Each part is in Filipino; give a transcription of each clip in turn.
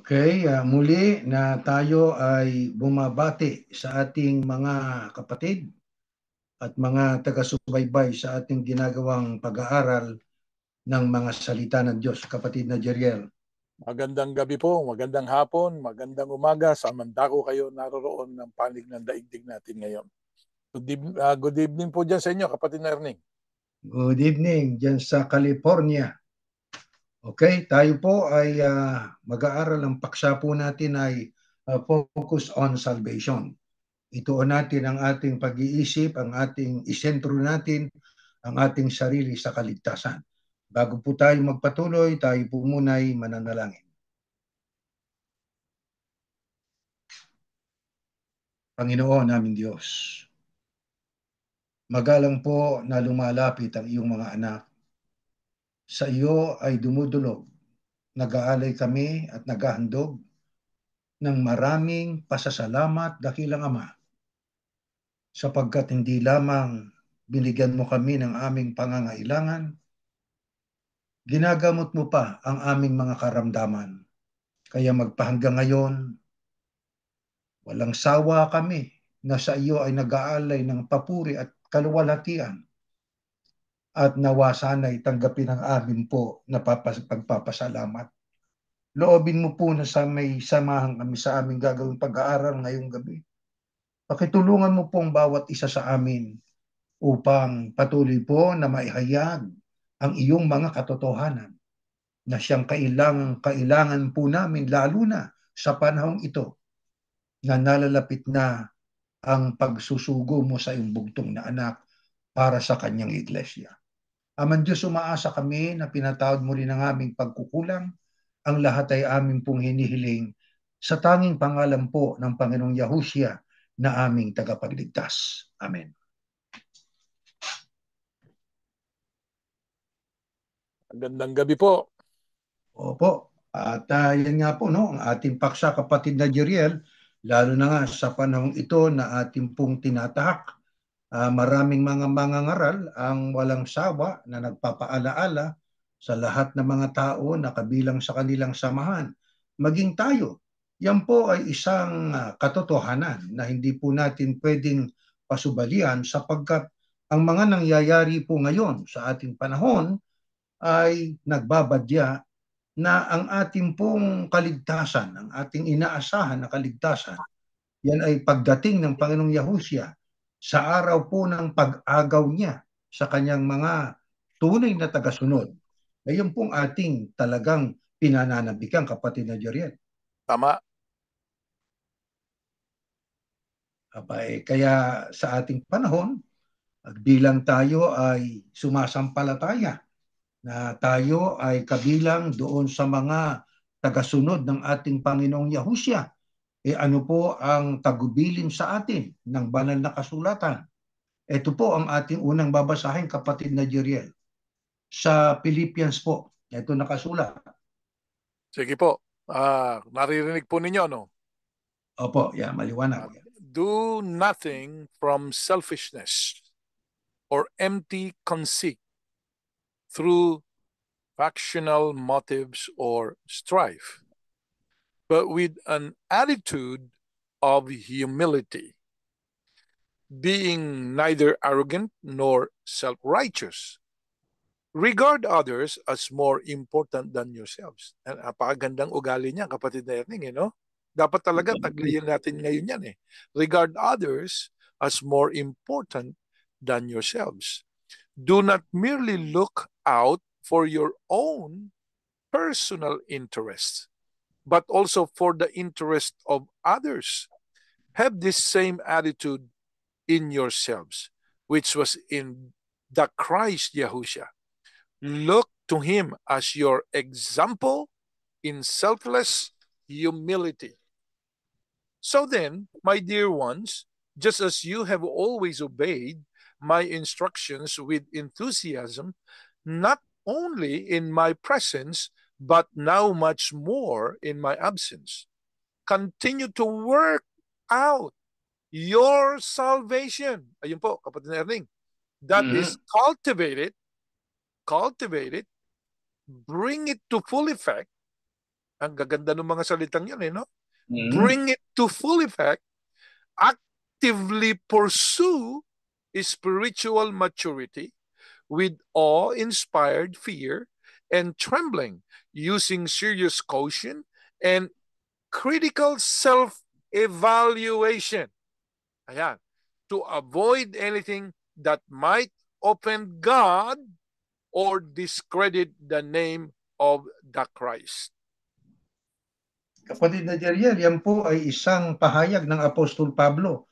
Okay, muli na tayo ay bumabati sa ating mga kapatid at mga taga-subaybay sa ating ginagawang pag-aaral ng mga salita ng Diyos, kapatid na Jeriel. Magandang gabi po, magandang hapon, magandang umaga, sa mandako kayo naroroon ng panig ng daigdig natin ngayon. Good evening po dyan sa inyo, kapatid na Erning. Good evening dyan sa California. Okay, tayo po ay mag-aaral. Ang paksa po natin ay focus on salvation. Ituon natin ang ating pag-iisip, ang ating isentro natin, ang ating sarili sa kaligtasan. Bago po tayo magpatuloy, tayo po muna ay mananalangin. Panginoon naming Diyos, magalang po na lumalapit ang iyong mga anak. Sa iyo ay dumudulog. Nag-aalay kami at naghahandog ng maraming pasasalamat, dakilang Ama, sapagkat hindi lamang binigyan mo kami ng aming pangangailangan, ginagamot mo pa ang aming mga karamdaman. Kaya magpahanggang ngayon, walang sawa kami na sa iyo ay nag-aalay ng papuri at kaluwalhatian, at nawa sana'y tanggapin ang amin po na pagpapasalamat. Loobin mo po na sa may samahan kami sa aming gagawing pag-aaral ngayong gabi. Pakitulungan mo po ang bawat isa sa amin upang patuloy po na maihayag ang iyong mga katotohanan na siyang kailangan po namin, lalo na sa panahong ito na nalalapit na ang pagsusugo mo sa iyong bugtong na anak para sa kanyang iglesia. Aman Diyos, umaasa kami na pinatawad mo rin ang aming pagkukulang. Ang lahat ay amin pong hinihiling sa tanging pangalan po ng Panginoong Yahushua na aming tagapagligtas. Amen. Magandang gabi po. Opo. At yan nga po, no, ang ating paksa, kapatid na Jeriel, lalo na nga sa panahong ito na ating pong tinatahak. Maraming mga mangangaral ang walang sawa na nagpapaalaala sa lahat ng mga tao na kabilang sa kanilang samahan. Maging tayo, yan po ay isang katotohanan na hindi po natin pwedeng pasubalian, sapagkat ang mga nangyayari po ngayon sa ating panahon ay nagbabadya na ang ating pong kaligtasan, ang ating inaasahan na kaligtasan, yan ay pagdating ng Panginoong Yahushua sa araw po ng pag-agaw niya sa kanyang mga tunay na tagasunod. Ngayon pong ating talagang pinananabikan, kapatid na Jeriel. Tama. Kaya sa ating panahon, bilang tayo ay sumasampalataya, na tayo ay kabilang doon sa mga tagasunod ng ating Panginoong Yahushua, ano po ang tagubilin sa atin ng banal na kasulatan? Ito po ang ating unang babasahin, kapatid na Jeriel. Sa Philippians po, ito nakasulat. Sige po. Naririnig po ninyo, no? Opo, maliwanag. Do nothing from selfishness or empty conceit through factional motives or strife, but with an attitude of humility, being neither arrogant nor self-righteous. Regard others as more important than yourselves. Napakagandang ugali niya, kapatid na Erning, no? Dapat talaga tagliyan natin ngayon yan eh. Regard others as more important than yourselves. Do not merely look out for your own personal interests, but also for the interest of others. Have this same attitude in yourselves, which was in the Christ Yahushua. Look to him as your example in selfless humility. So then, my dear ones, just as you have always obeyed my instructions with enthusiasm, not only in my presence, but now much more in my absence, continue to work out your salvation. Ayun po, kapatid na Erning. That is cultivated, bring it to full effect Ang gaganda ng mga salitang yan, no? Mhm. Bring it to full effect, actively pursue spiritual maturity with awe-inspired fear and trembling, using serious caution and critical self-evaluation. Ayan. To avoid anything that might offend God or discredit the name of the Christ. Kapatid na Jeriel, yan po ay isang pahayag ng Apostol Pablo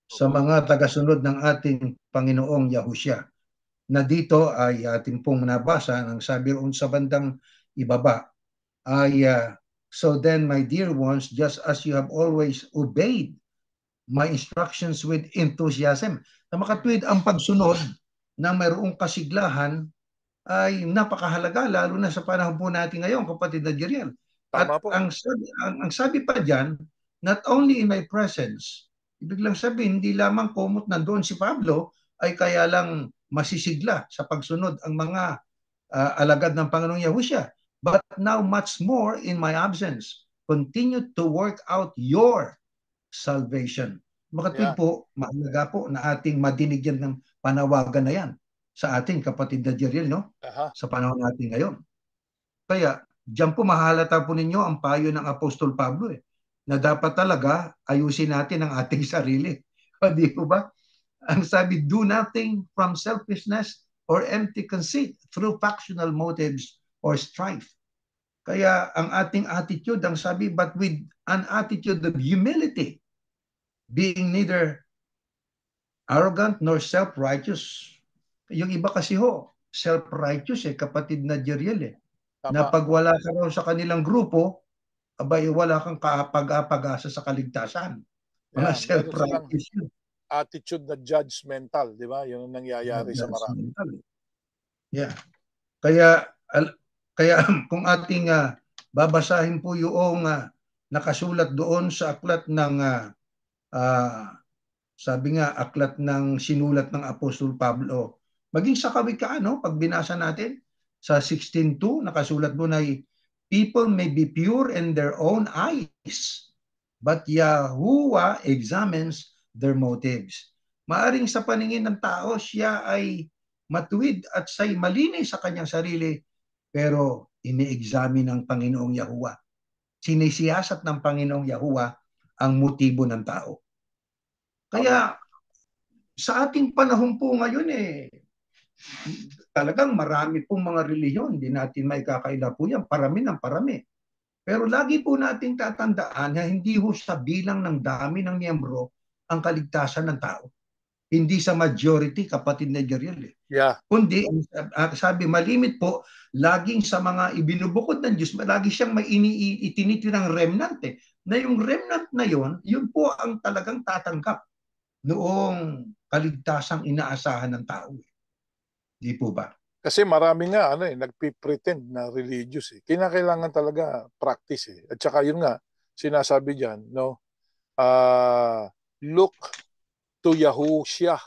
sa mga tagasunod ng ating Panginoong Yahushua, na dito ay ating pong nabasa ng sabi roon sa bandang ibaba ay so then my dear ones, just as you have always obeyed my instructions with enthusiasm. Na makatwid ang pagsunod na mayroong kasiglahan ay napakahalaga, lalo na sa panahon po natin ngayon, kapatid na Jeriel. Tama At po. ang sabi pa dyan, not only in my presence, ibig lang sabihin, hindi lamang kumot nandoon si Pablo, ay kaya lang masisigla sa pagsunod ang mga alagad ng Panginoong Yahushua. But now much more in my absence, continue to work out your salvation. Makatwid Yeah. po, mahalaga po na ating madinig yan ng panawagan na yan sa ating kapatid na Jeriel, no? Aha. Sa panahon natin ngayon. Kaya, diyan po mahalata po ninyo ang payo ng Apostol Pablo na dapat talaga ayusin natin ang ating sarili. O di po ba? Ang sabi, do nothing from selfishness or empty conceit through factional motives or strife. Kaya ang ating attitude, ang sabi, but with an attitude of humility, being neither arrogant nor self-righteous. Yung iba kasi self-righteous kapatid na Jeriel na Tama. pag wala ka raw sa kanilang grupo, abay wala kang pag-asa sa kaligtasan. Mga Yeah. Meron silang self-righteous yun. attitude na judgmental, di ba? Yun ang nangyayari sa marami. Yeah. Kaya kaya kung ating babasahin po yung nakasulat doon sa aklat ng sabi nga aklat ng sinulat ng Apostol Pablo, maging sa kawikaan, pag binasa natin sa 16:2 nakasulat doon ay people may be pure in their own eyes, but Yahuwah examines their motives. Maaring sa paningin ng tao siya ay matuwid at siya'y malinis sa kanyang sarili, pero ini-examine ng Panginoong Yahuwah. Sinisiyasat ng Panginoong Yahuwah ang motibo ng tao. Kaya sa ating panahon po ngayon talagang marami pong mga relihiyon, hindi natin may kakaila po yan, parami ng parami. Pero lagi po nating tatandaan na hindi ho sa bilang ng dami ng miyembro ang kaligtasan ng tao. Hindi sa majority, kapatid na Jeriel. Yeah. Kundi, sabi, malimit po, laging sa mga ibinubukod ng Diyos, lagi siyang may itinitirang remnant na yung remnant na yon, yun po ang talagang tatanggap noong kaligtasang inaasahan ng tao. Di po ba? Kasi marami nga nagpi-pretend na religious Kinakailangan talaga practice At saka yun nga sinasabi diyan, no? Look to Yahushua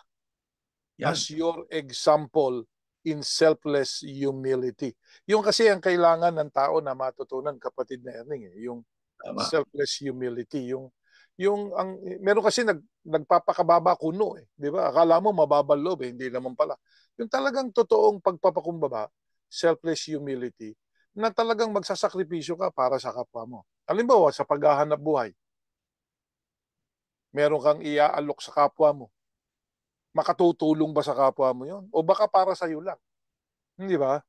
as your example in selfless humility. Yung kasi ang kailangan ng tao na matutunan, kapatid na Erning, yung Tama. selfless humility, yung ang meron kasi nagpapakababa kuno di ba? Akala mo mababal loob hindi naman pala. Yung talagang totoong pagpapakumbaba, selfless humility, na talagang magsasakripisyo ka para sa kapwa mo. Halimbawa, sa paghahanap buhay, meron kang iaalok sa kapwa mo. Makatutulong ba sa kapwa mo yon? O baka para sa iyo lang? Hindi ba?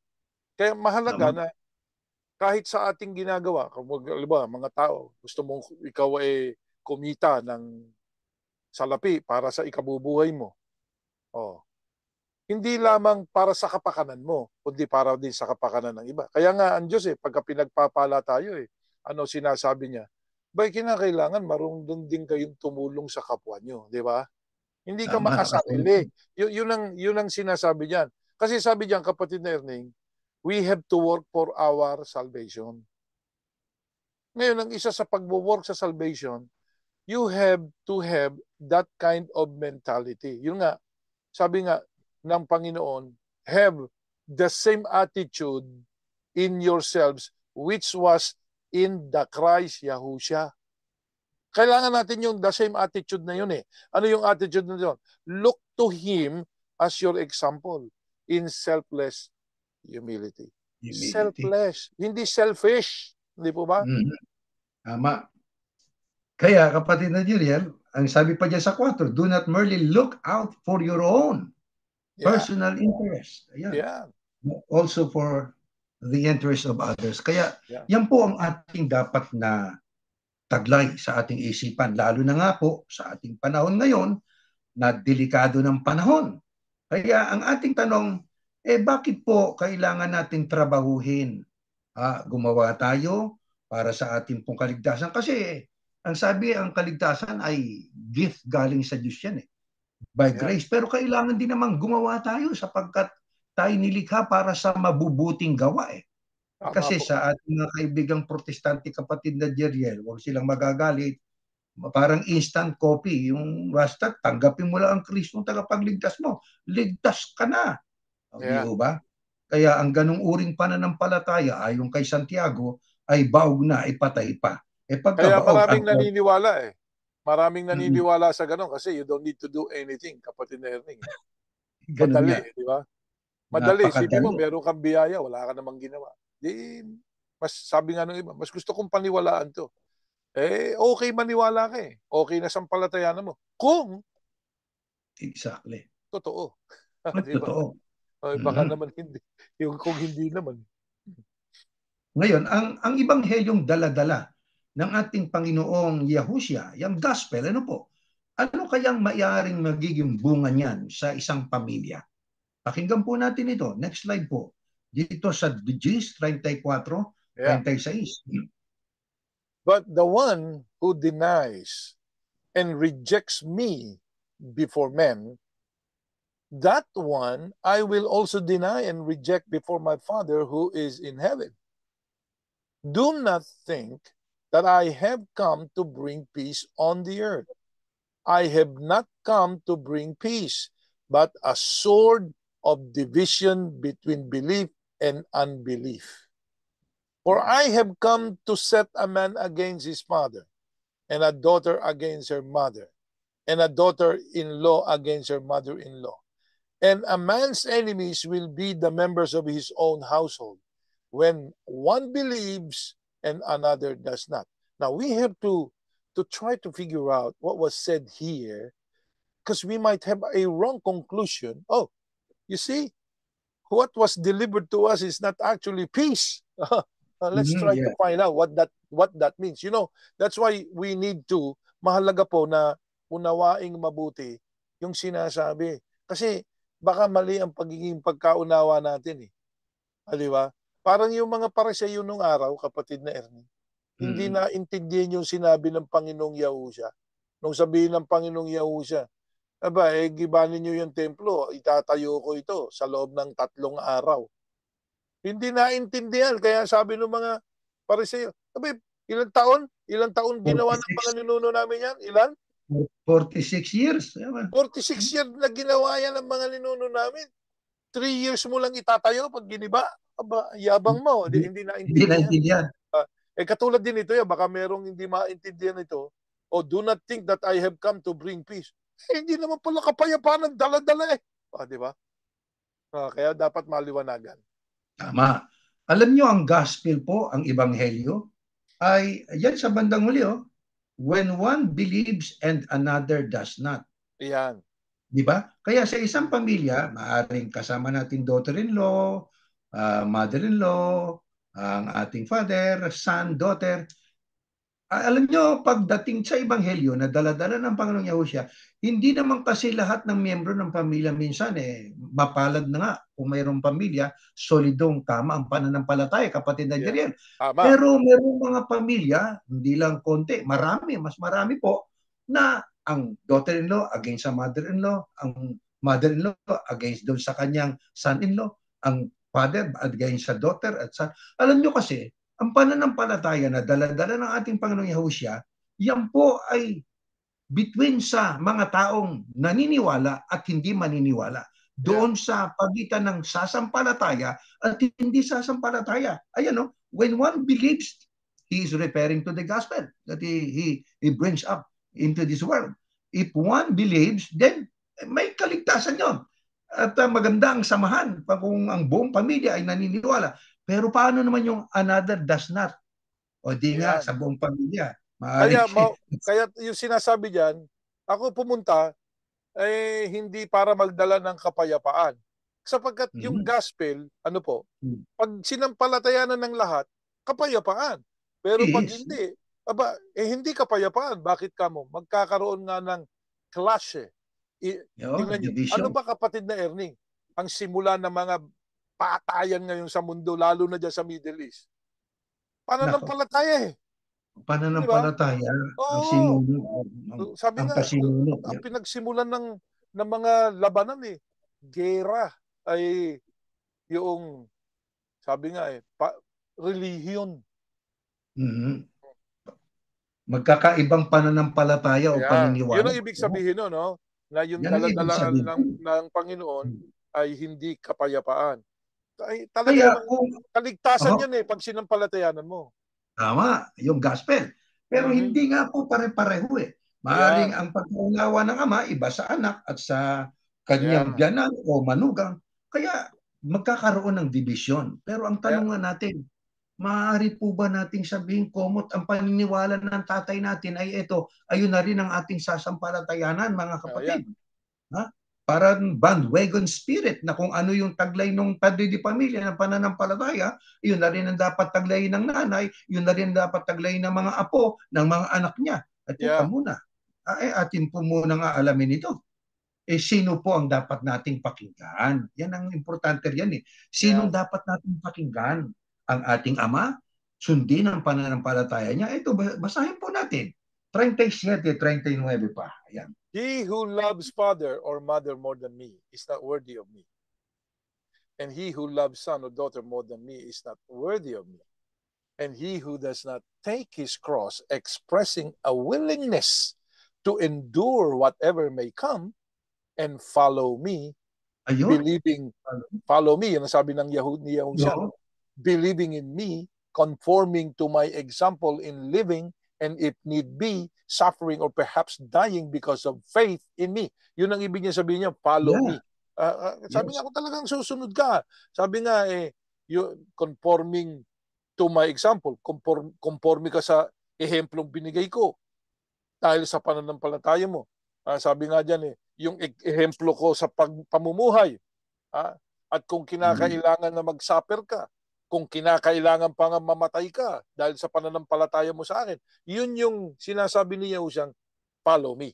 Kaya mahalaga na kahit sa ating ginagawa, kung mga tao, gusto mong ikaw kumita ng salapi para sa ikabubuhay mo. Hindi lamang para sa kapakanan mo, kundi para din sa kapakanan ng iba. Kaya nga ang Diyos pagka pinagpapala tayo ano sinasabi niya? Ba'y kinakailangan marunong din kayong tumulong sa kapwa nyo, di ba? Hindi ka makasarili. Yun ang sinasabi diyan. Kasi sabi diyan, kapatid na Erning, we have to work for our salvation. Ngayon, ang isa sa pagwo-work sa salvation, you have to have that kind of mentality. Yun nga, sabi nga ng Panginoon, have the same attitude in yourselves which was in the Christ Yahushua. Kailangan natin yung the same attitude na yun eh. Ano yung attitude na yun? Look to Him as your example in selfless humility. Selfless, hindi selfish. Hindi po ba? Tama. Kaya kapatid na Jeriel, ang sabi pa dyan sa 4, do not merely look out for your own personal interest. Ayan. Yeah. Also for the interest of others. Kaya yan po ang ating dapat na taglay sa ating isipan, lalo na nga po sa ating panahon ngayon na delikado ng panahon. Kaya ang ating tanong, bakit po kailangan nating trabahuhin? Gumawa tayo para sa ating pong kaligtasan. Kasi ang sabi, ang kaligtasan ay gift galing sa Diyos yan by grace. Pero kailangan din naman gumawa tayo sapagkat tayo nilikha para sa mabubuting gawa Kasi sa ating mga kaibigang protestante kapatid na Jeriel, huwag silang magagalit, parang instant copy, yung basta tanggapin mo lang ang Kristong tagapagligtas mo, ligtas ka na. Di ba? Kaya ang ganung uring pananampalataya ayon kay Santiago ay baog na, ipatay pa. Kaya maraming naniniwala Maraming naniniwala sa ganun kasi you don't need to do anything, kapatid na Erning. Madali, di ba? Madali. Sabi mo, meron kang biyaya, wala ka namang ginawa. Di, mas sabi nga nung iba, mas gusto kong paniwalaan to. Okay maniwala ka Okay na sampalatayanan mo. Kung exactly. Totoo. Diba? Totoo. Baka naman hindi. Yung kung hindi naman. Ngayon, ang ibanghelyong dala-dala ng ating Panginoong Yahushua, yung gospel, ano po? Ano kayang maiaring magiging bunga niyan sa isang pamilya? Pakinggan po natin ito. Next slide po. Dito sa Gs 34:36. But the one who denies and rejects me before men, that one I will also deny and reject before my Father who is in heaven. Do not think that I have come to bring peace on the earth. I have not come to bring peace, but a sword of division between belief and unbelief. For I have come to set a man against his father, and a daughter against her mother, and a daughter-in-law against her mother-in-law. And a man's enemies will be the members of his own household, when one believes and another does not. Now, we have to try to figure out what was said here, because we might have a wrong conclusion. Oh, you see, what was delivered to us is not actually peace. Let's try to find out what that means. You know, that's why we need to, mahalaga po na unawaing mabuti yung sinasabi. Kasi baka mali ang pagiging pagkaunawa natin di ba? Parang yung mga Pariseo nung araw, kapatid na Ernie, hindi naintindihan yung sinabi ng Panginoong Yahushua. Nung sabihin ng Panginoong Yahushua, gibanin nyo yung templo, itatayo ko ito sa loob ng 3 araw. Hindi naintindihan. Kaya sabi ng mga Pariseo, ilang taon? Ilang taon ginawa ng mga ninuno namin yan? Ilan? 46 years. 46 years na ginawa yan ng mga ninuno namin. 3 years mo lang itatayo pag giniba. Yabang mo. Hindi naintindihan. Katulad din ito, baka merong hindi maintindihan ito. Do not think that I have come to bring peace. Hindi naman pala kapayapaan ng dala-dala di ba? Kaya dapat maliwanagan. Tama. Alam nyo, ang gospel po, ang ebanghelyo, ay yan sa bandang huli, when one believes and another does not. Yan. Di ba? Kaya sa isang pamilya, maaaring kasama natin daughter-in-law, mother-in-law, ang ating father, son, daughter. Alam nyo, pagdating sa ebanghelyo na dala-dala ng Panginoong Yahushua, hindi naman kasi lahat ng miyembro ng pamilya minsan mapalad na nga kung mayroong pamilya, solidong tama ang pananampalataya, kapatid na Jeriel. Pero mayroong mga pamilya, hindi lang konti, mas marami po, na ang daughter-in-law against sa mother-in-law, ang mother-in-law against doon sa kanyang son-in-law, ang father against sa daughter at son. Alam nyo kasi, ang pananampalataya na dala-dala ng ating Panginoong Yahushua, yan po ay between sa mga taong naniniwala at hindi maniniwala. Doon sa pagitan ng sasampalataya at hindi sasampalataya. Ayan when one believes he is referring to the gospel that he brings up into this world. If one believes, then may kaligtasan yon. At maganda ang samahan kung ang buong pamilya ay naniniwala. Pero paano naman yung another does not? O di nga, Yan. sa buong pamilya. Kaya, Maaring kaya yung sinasabi diyan, ako pumunta, hindi para magdala ng kapayapaan. Sapagkat yung gospel, ano po, pag sinampalatayanan ng lahat, kapayapaan. Pero pag is, hindi, hindi kapayapaan. Bakit ka mo? Magkakaroon nga ng clash eh. Tingnan nyo, ano division. ba kapatid na Ernie? Ang simula ng mga patayan ngayon sa mundo, lalo na dyan sa Middle East. Nako, Pananampalataya eh. Di ba? pananampalataya ang Oo. sinuno, Sabi ang nga, pasinuno. ang pinagsimulan ng mga labanan eh, gera ay yung, sabi nga eh, relihiyon. Mm-hmm. Magkakaibang pananampalataya o Kaya, yun paniniwala. ang ibig sabihin no? Na yung Yan ang ibig daladalahan sabihin. ng Panginoon ay hindi kapayapaan. Ay, talaga Kaya namang kung, kaligtasan yan eh, pag sinampalatayanan mo. tama, yung gospel. Pero Mhm. hindi nga po pare-pareho eh. Maaring Ayan. ang pagkaunawa ng ama iba sa anak at sa kanyang Ayan. biyanan o manugang. Kaya magkakaroon ng division. Pero ang Kaya, tanong nga natin, maaari po ba nating sabihin komot ang paniniwala ng tatay natin ay ito, ayun na rin ang ating sasampalatayanan mga ayan. kapatid. Ha? Parang bandwagon spirit na kung ano yung taglay ng padre di pamilya ng pananampalataya, yun na rin ang dapat taglayin ng nanay, yun na rin dapat taglayin ng mga apo, ng mga anak niya. At teka Yeah. muna, atin po muna nga alamin ito. Sino po ang dapat nating pakinggan? Yan ang importante yan eh. Sinong Yan. dapat nating pakinggan? Ang ating ama? Sundin ang pananampalataya niya? Ito, basahin po natin. 37, 39 pa. Ayan. He who loves father or mother more than me is not worthy of me. And he who loves son or daughter more than me is not worthy of me. And he who does not take his cross, expressing a willingness to endure whatever may come and follow me, Ayun. believing, follow me, yun ang sabi ng Yahushua, no? Believing in me, conforming to my example in living, and if need be, suffering or perhaps dying because of faith in me. Yun ang ibig niya sabihin niya, follow me. Sabi nga ako talagang susunod ka. Sabi nga conforming to my example, conforme ka sa ehemplong binigay ko dahil sa pananampalataya mo. Sabi nga dyan yung ehemplo ko sa pamumuhay. At kung kinakailangan na mag-suffer ka, kung kinakailangan pa nga mamatay ka dahil sa pananampalataya mo sa akin, yun yung sinasabi niya usang follow me.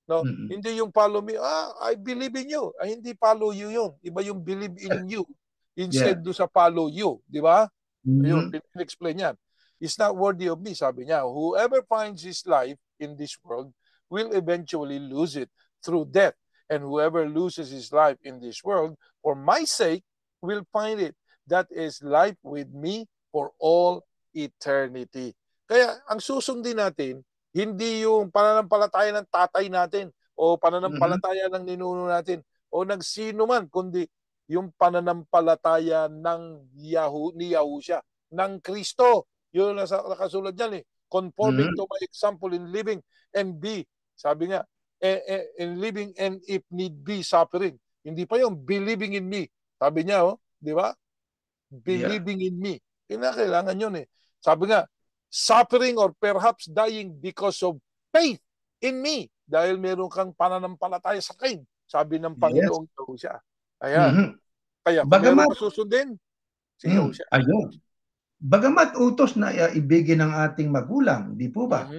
No? Hindi yung follow me, I believe in you. Hindi follow you yun. Iba yung believe in you instead do sa follow you. Di ba? Ayun, pinexplain yan. It's not worthy of me, sabi niya. Whoever finds his life in this world will eventually lose it through death. And whoever loses his life in this world, for my sake, will find it. That is life with me for all eternity. Kaya ang susundin natin, hindi yung pananampalataya ng tatay natin o pananampalataya ng ninuno natin o ng sino man, kundi yung pananampalataya ni Yahushua, ng Kristo. Yun ang nakasulat dyan Conforming to my example in living and be, sabi nga, in living and if need be, suffering. Hindi pa yung believing in me. Sabi niya, di ba? Believing in me. Kailangan yun Sabi nga, suffering or perhaps dying because of faith in me. Dahil meron kang pananampalataya sa akin. Sabi ng Panginoong Yahushua. Ayan. Kaya kung meron ka susundin, si Yahushua. Ayun. Bagamat utos na ibigin ng ating magulang, di po ba?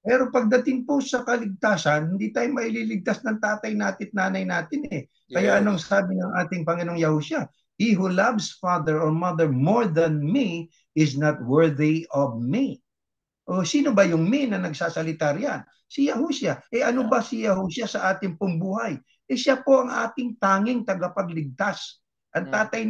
Pero pagdating po sa kaligtasan, hindi tayo maililigtas ng tatay natin at nanay natin Kaya anong sabi ng ating Panginoong Yahushua? He who loves father or mother more than me is not worthy of me. O sino ba yung me na nagsasalita riyan? Si Yahushua. Ano ba si Yahushua sa ating pong buhay? Siya po ang ating tanging tagapagligtas. Ang tatay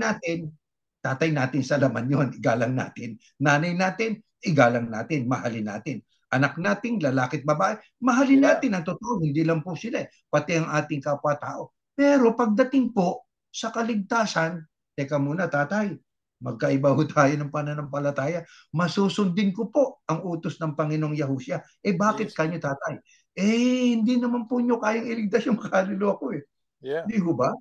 natin sa laman yon, igalang natin. Nanay natin, igalang natin, mahalin natin. Anak natin, lalaki at babae, mahalin natin ang totoo, hindi lang po sila, pati ang ating kapwa-tao. Pero pagdating po sa kaligtasan, teka muna tatay, magkaiba ho tayo ng pananampalataya. Masusundin ko po ang utos ng Panginoong Yahushua. Bakit Yes. kanyo, tatay? Hindi naman po nyo kayang iligtas yung kaluluwa ko. Yeah. Di ho ba?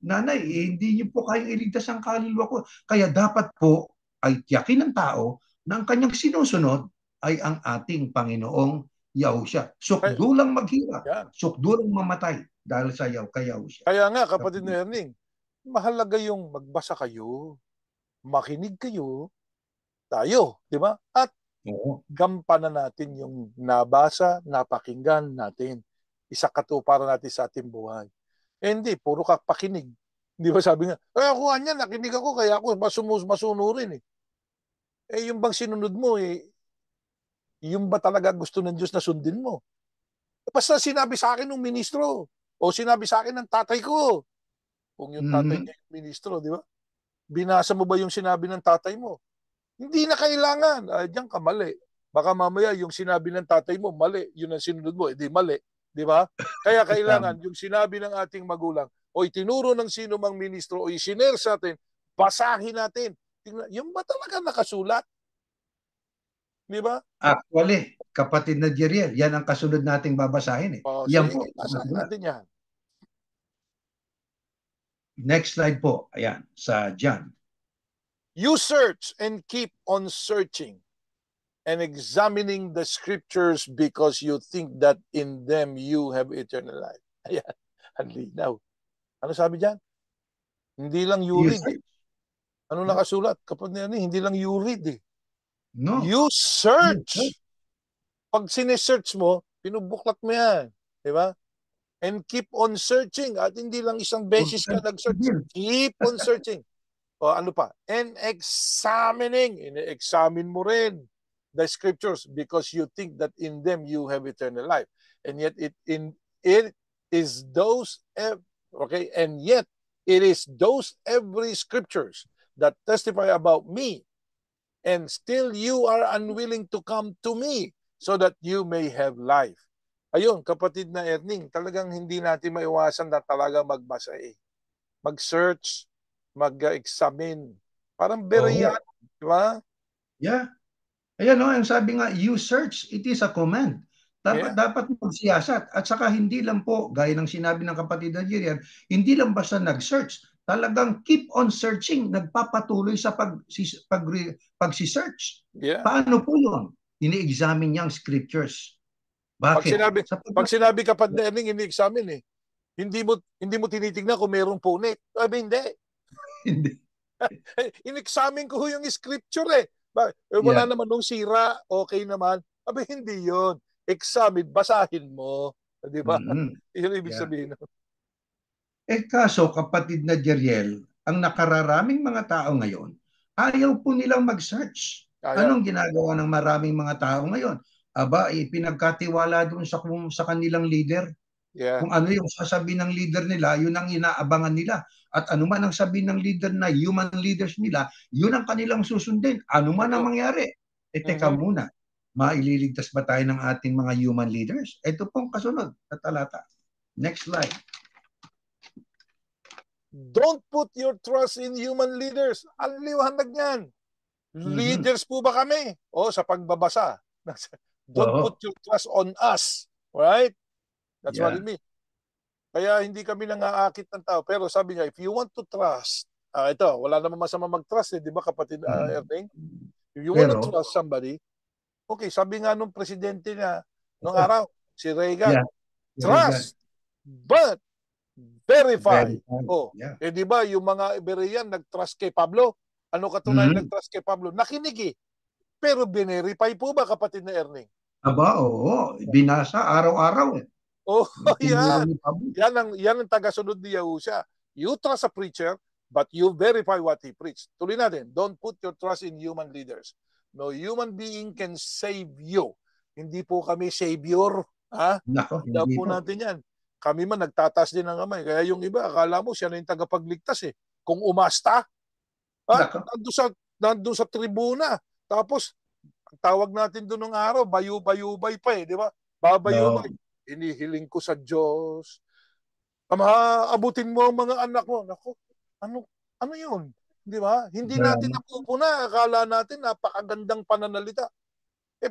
Nanay, hindi nyo po kayang iligtas ang kaluluwa ko. Kaya dapat po ay tiyakin ng tao na ang kanyang sinusunod ay ang ating Panginoong Yahushua. Kaya, Sukdulang maghirap, yeah. sukdulang mamatay dahil sa kay Yahushua. Kaya nga, kapatid na Erning, mahalaga yung magbasa kayo, makinig kayo, tayo, di ba? At Oo. gampanan natin yung nabasa, napakinggan natin. Isakatuparan natin sa ating buhay. Hindi, puro ka pakinig. Di ba sabi nga, ako nga nakinig ako, kaya ako masunurin eh. Yung bang sinunod mo yung ba talaga gusto ng Diyos na sundin mo? Basta sinabi sa akin ng ministro, o sinabi sa akin ng tatay ko, kung yung tatay niya yung ministro, di ba? Binasa mo ba yung sinabi ng tatay mo? Hindi na kailangan. Diyan ka mali. Baka mamaya yung sinabi ng tatay mo, mali. Yun ang sinunod mo, hindi mali. Di ba? Kaya kailangan yung sinabi ng ating magulang o itinuro ng sino mang ministro o isinare sa atin, basahin natin. Tingnan, yung ba talaga nakasulat? Di ba? Actually, kapatid na Jeriel, yan ang kasunod nating babasahin. Yan Sige, po. basahin natin yan. Next slide po. Ayan, sa John. You search and keep on searching and examining the scriptures because you think that in them you have eternal life. Ayan, ang linaw. Ano sabi dyan? Hindi lang you read eh. Ano nakasulat? Kapag hindi lang you read eh. No. You search. Pag sinesearch mo, pinubuklat mo yan. Di ba? And keep on searching. At hindi lang isang beses ka nag-search. Keep on searching. O ano pa? And examining. Ine-examine mo rin the scriptures because you think that in them you have eternal life. And yet it is those and yet it is those every scriptures that testify about me, and still you are unwilling to come to me so that you may have life. Ayun, kapatid na Erning, talagang hindi natin maiwasan na talaga magbasa eh. Mag-search, mag-examine. Parang Berean, di ba? Yeah. Ayan o, ang sabi nga, you search, it is a command. Dapat magsiyasat. At saka hindi lang po, gaya ng sinabi ng kapatid na Jerian, hindi lang basta nag-search. Talagang keep on searching, nagpapatuloy sa pagsi-search. Yeah. Paano po yun? Ini-examine niya ang scriptures. Bakit? Pag sinabi kapatid na Erning, ini-examine eh. Hindi mo tinitingnan kung mayroong punit. Hindi. Hindi. In-examine ko yung scripture eh. Wala naman nung sira, okay naman. Hindi yun. Examine, basahin mo. Di ba? Yun ibig sabihin. Kaso kapatid na Jeriel, ang nakararaming mga tao ngayon, ayaw po nilang mag-search. Anong ginagawa ng maraming mga tao ngayon? Pinagkatiwala doon sa kanilang leader. Yeah. Kung ano yung sasabihin ng leader nila, yun ang inaabangan nila. At ano man ang sabihin ng leader na human leaders nila, yun ang kanilang susundin. Ano man ang mangyari. Teka muna, maililigtas ba tayo ng ating mga human leaders? Ito pong kasunod na talata. Next slide. Don't put your trust in human leaders. Ang liwanag niyan. Leaders po ba kami? Sa pagbabasa. Don't put your trust on us. Right? That's what it means. Kaya hindi kami nangaakit ng tao. Pero sabi niya, if you want to trust, ito, wala naman masama mag-trust di ba kapatid Erning? If you want to trust somebody, okay, sabi nga nung presidente na nung araw, si Reagan, trust, but verify. Di ba yung mga Berean nag-trust kay Pablo? Ano katunayan nag-trust kay Pablo? Nakinig eh. Pero binerify po ba kapatid na Erning? Oo. Binasa araw-araw eh. Yan. Yan ang tagasunod ni Yahushua. You trust a preacher, but you verify what he preached. Tuloy natin, don't put your trust in human leaders. No human being can save you. Hindi po kami savior. Hindi po natin yan. Kami man nagtatas din ng kamay. Kaya yung iba, akala mo siya na yung tagapagligtas eh. Kung umasta, nandun sa tribuna. Tapos, ang tawag natin doon ng araw, bayu-bayubay pa eh, di ba? Babayubay. Inihiling ko sa Diyos. Abutin mo ang mga anak mo. Naku, ano yun? Di ba? Hindi natin Yeah. napupuna. Akala natin napakagandang pananalita.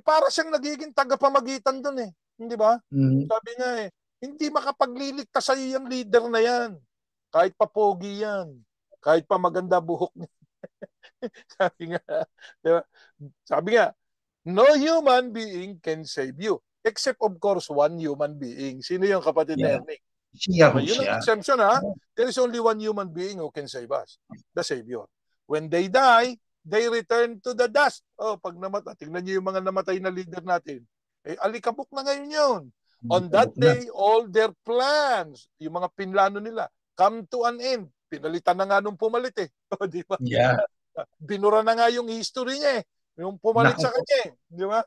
Para siyang nagiging tagapamagitan doon eh. Hindi ba? Mm. Sabi nga hindi makapagliligtas sa iyo yung leader na yan. Kahit pa pogi yan. Kahit pa maganda buhok niya. Sabi nga, di ba? Sabi nga, no human being can save you. Except of course, one human being. Sino yung kapatid na Yeah. Ernie? Si Okay, yun ang Yahushua. exemption ha. There is only one human being who can save us. The Savior. When they die, they return to the dust. Pag namatay, tingnan niyo yung mga namatay na leader natin. Alikabok na ngayon yun. On that Kabuk na. day, all their plans, yung mga pinlano nila, come to an end. Pinalitan na nga nung pumalit eh. Di ba? Yeah. Binura na nga yung history niya eh. Yung pumalit Nako sa po. kanya eh. Di ba?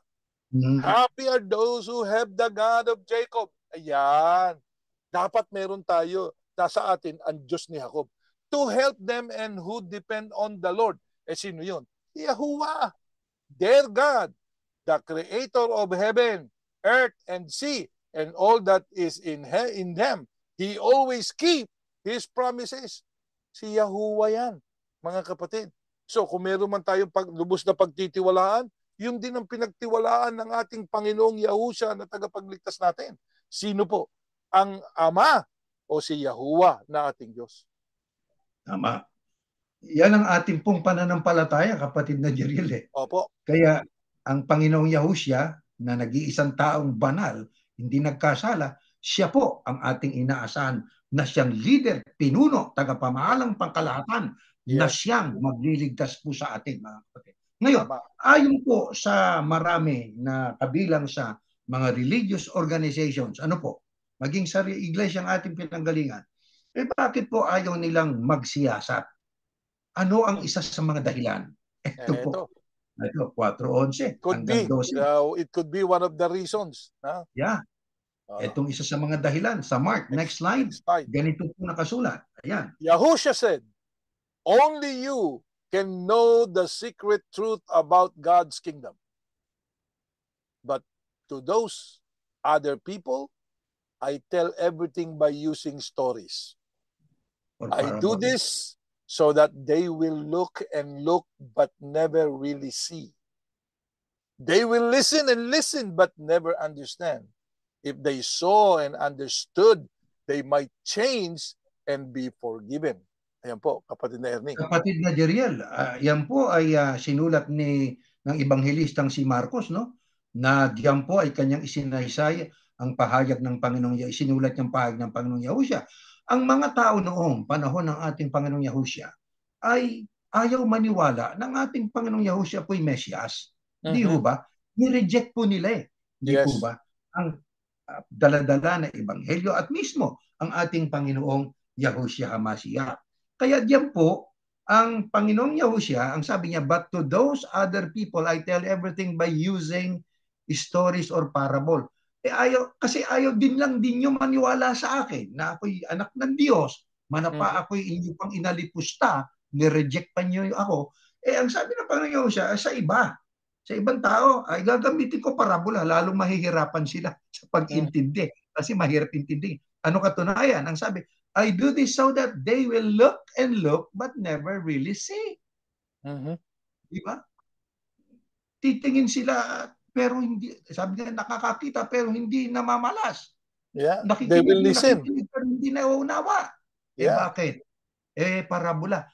Happy are those who have the God of Jacob. Ayan. Dapat meron tayo sa atin ang Diyos ni Jacob to help them and who depend on the Lord. Sino yun? Yahuwah, their God, the creator of heaven, earth, and sea, and all that is in them. He always keep His promises. Si Yahuwah yan, mga kapatid. So kung meron man tayong lubos na pagtitiwalaan, yun din ang pinagtiwalaan ng ating Panginoong Yahushua na tagapagligtas natin. Sino po? Ang Ama o si Yahuwah na ating Diyos? Tama. Yan ang ating pong pananampalataya, kapatid na Jeriel eh. Opo. Kaya ang Panginoong Yahushua na nag-iisang taong banal, hindi nagkasala, siya po ang ating inaasahan na siyang leader, pinuno, tagapamahalang pangkalahatan, na siyang magliligtas po sa atin, mga kapatid. Ngayon, ayon po sa marami na kabilang sa mga religious organizations, ano po, maging sa iglesia ang ating pinanggalingan, bakit po ayaw nilang magsiyasat? Ano ang isa sa mga dahilan? Ito po. Ito, 4:11 hanggang 12. It could be one of the reasons. Yeah. Itong isa sa mga dahilan sa Mark. Next slide. Ganito po nakasulat. Ayan. Yahushua said, only you can know the secret truth about God's kingdom. But to those other people, I tell everything by using stories. I do this so that they will look and look but never really see. They will listen and listen but never understand. If they saw and understood, they might change and be forgiven. Ayan po, kapatid na Ernie. Kapatid na Jeriel, yan po ay sinulat ng Ebanghelistang si Marcos, no? Na diyan po ay kanyang isinaysay ang pahayag ng Panginoong Yahushua, sinulat niyang pahayag ng Panginoong Yahushua. Ang mga tao noong panahon ng ating Panginoong Yahushua ay ayaw maniwala ng ating Panginoong Yahushua po'y Mesias. Di ho ba? Ni-reject po nila eh. Di po ba? Ang daladala na ebanghelyo at mismo ang ating Panginoong Yahushua HaMashiach. Kaya diyan po, ang Panginoong Yahushua, ang sabi niya, but to those other people, I tell everything by using stories or parable. Kasi ayaw din lang din nyo maniwala sa akin na ako'y anak ng Diyos, manapa ako'y inyo pang inalipusta, nireject pa nyo ako. Ang sabi ng Panginoong Yahushua, sa ibang tao, ay gagamitin ko parabola, lalong mahihirapan sila sa pag-intindi. Kasi mahirap intindi. Ano katunayan? Ang sabi, I do this so that they will look and look but never really see. Diba? Titingin sila pero hindi, sabi nga nakakakita pero hindi namamalas. Yeah, they will listen. Nakikinig pero hindi nauunawa. Bakit? Parabola.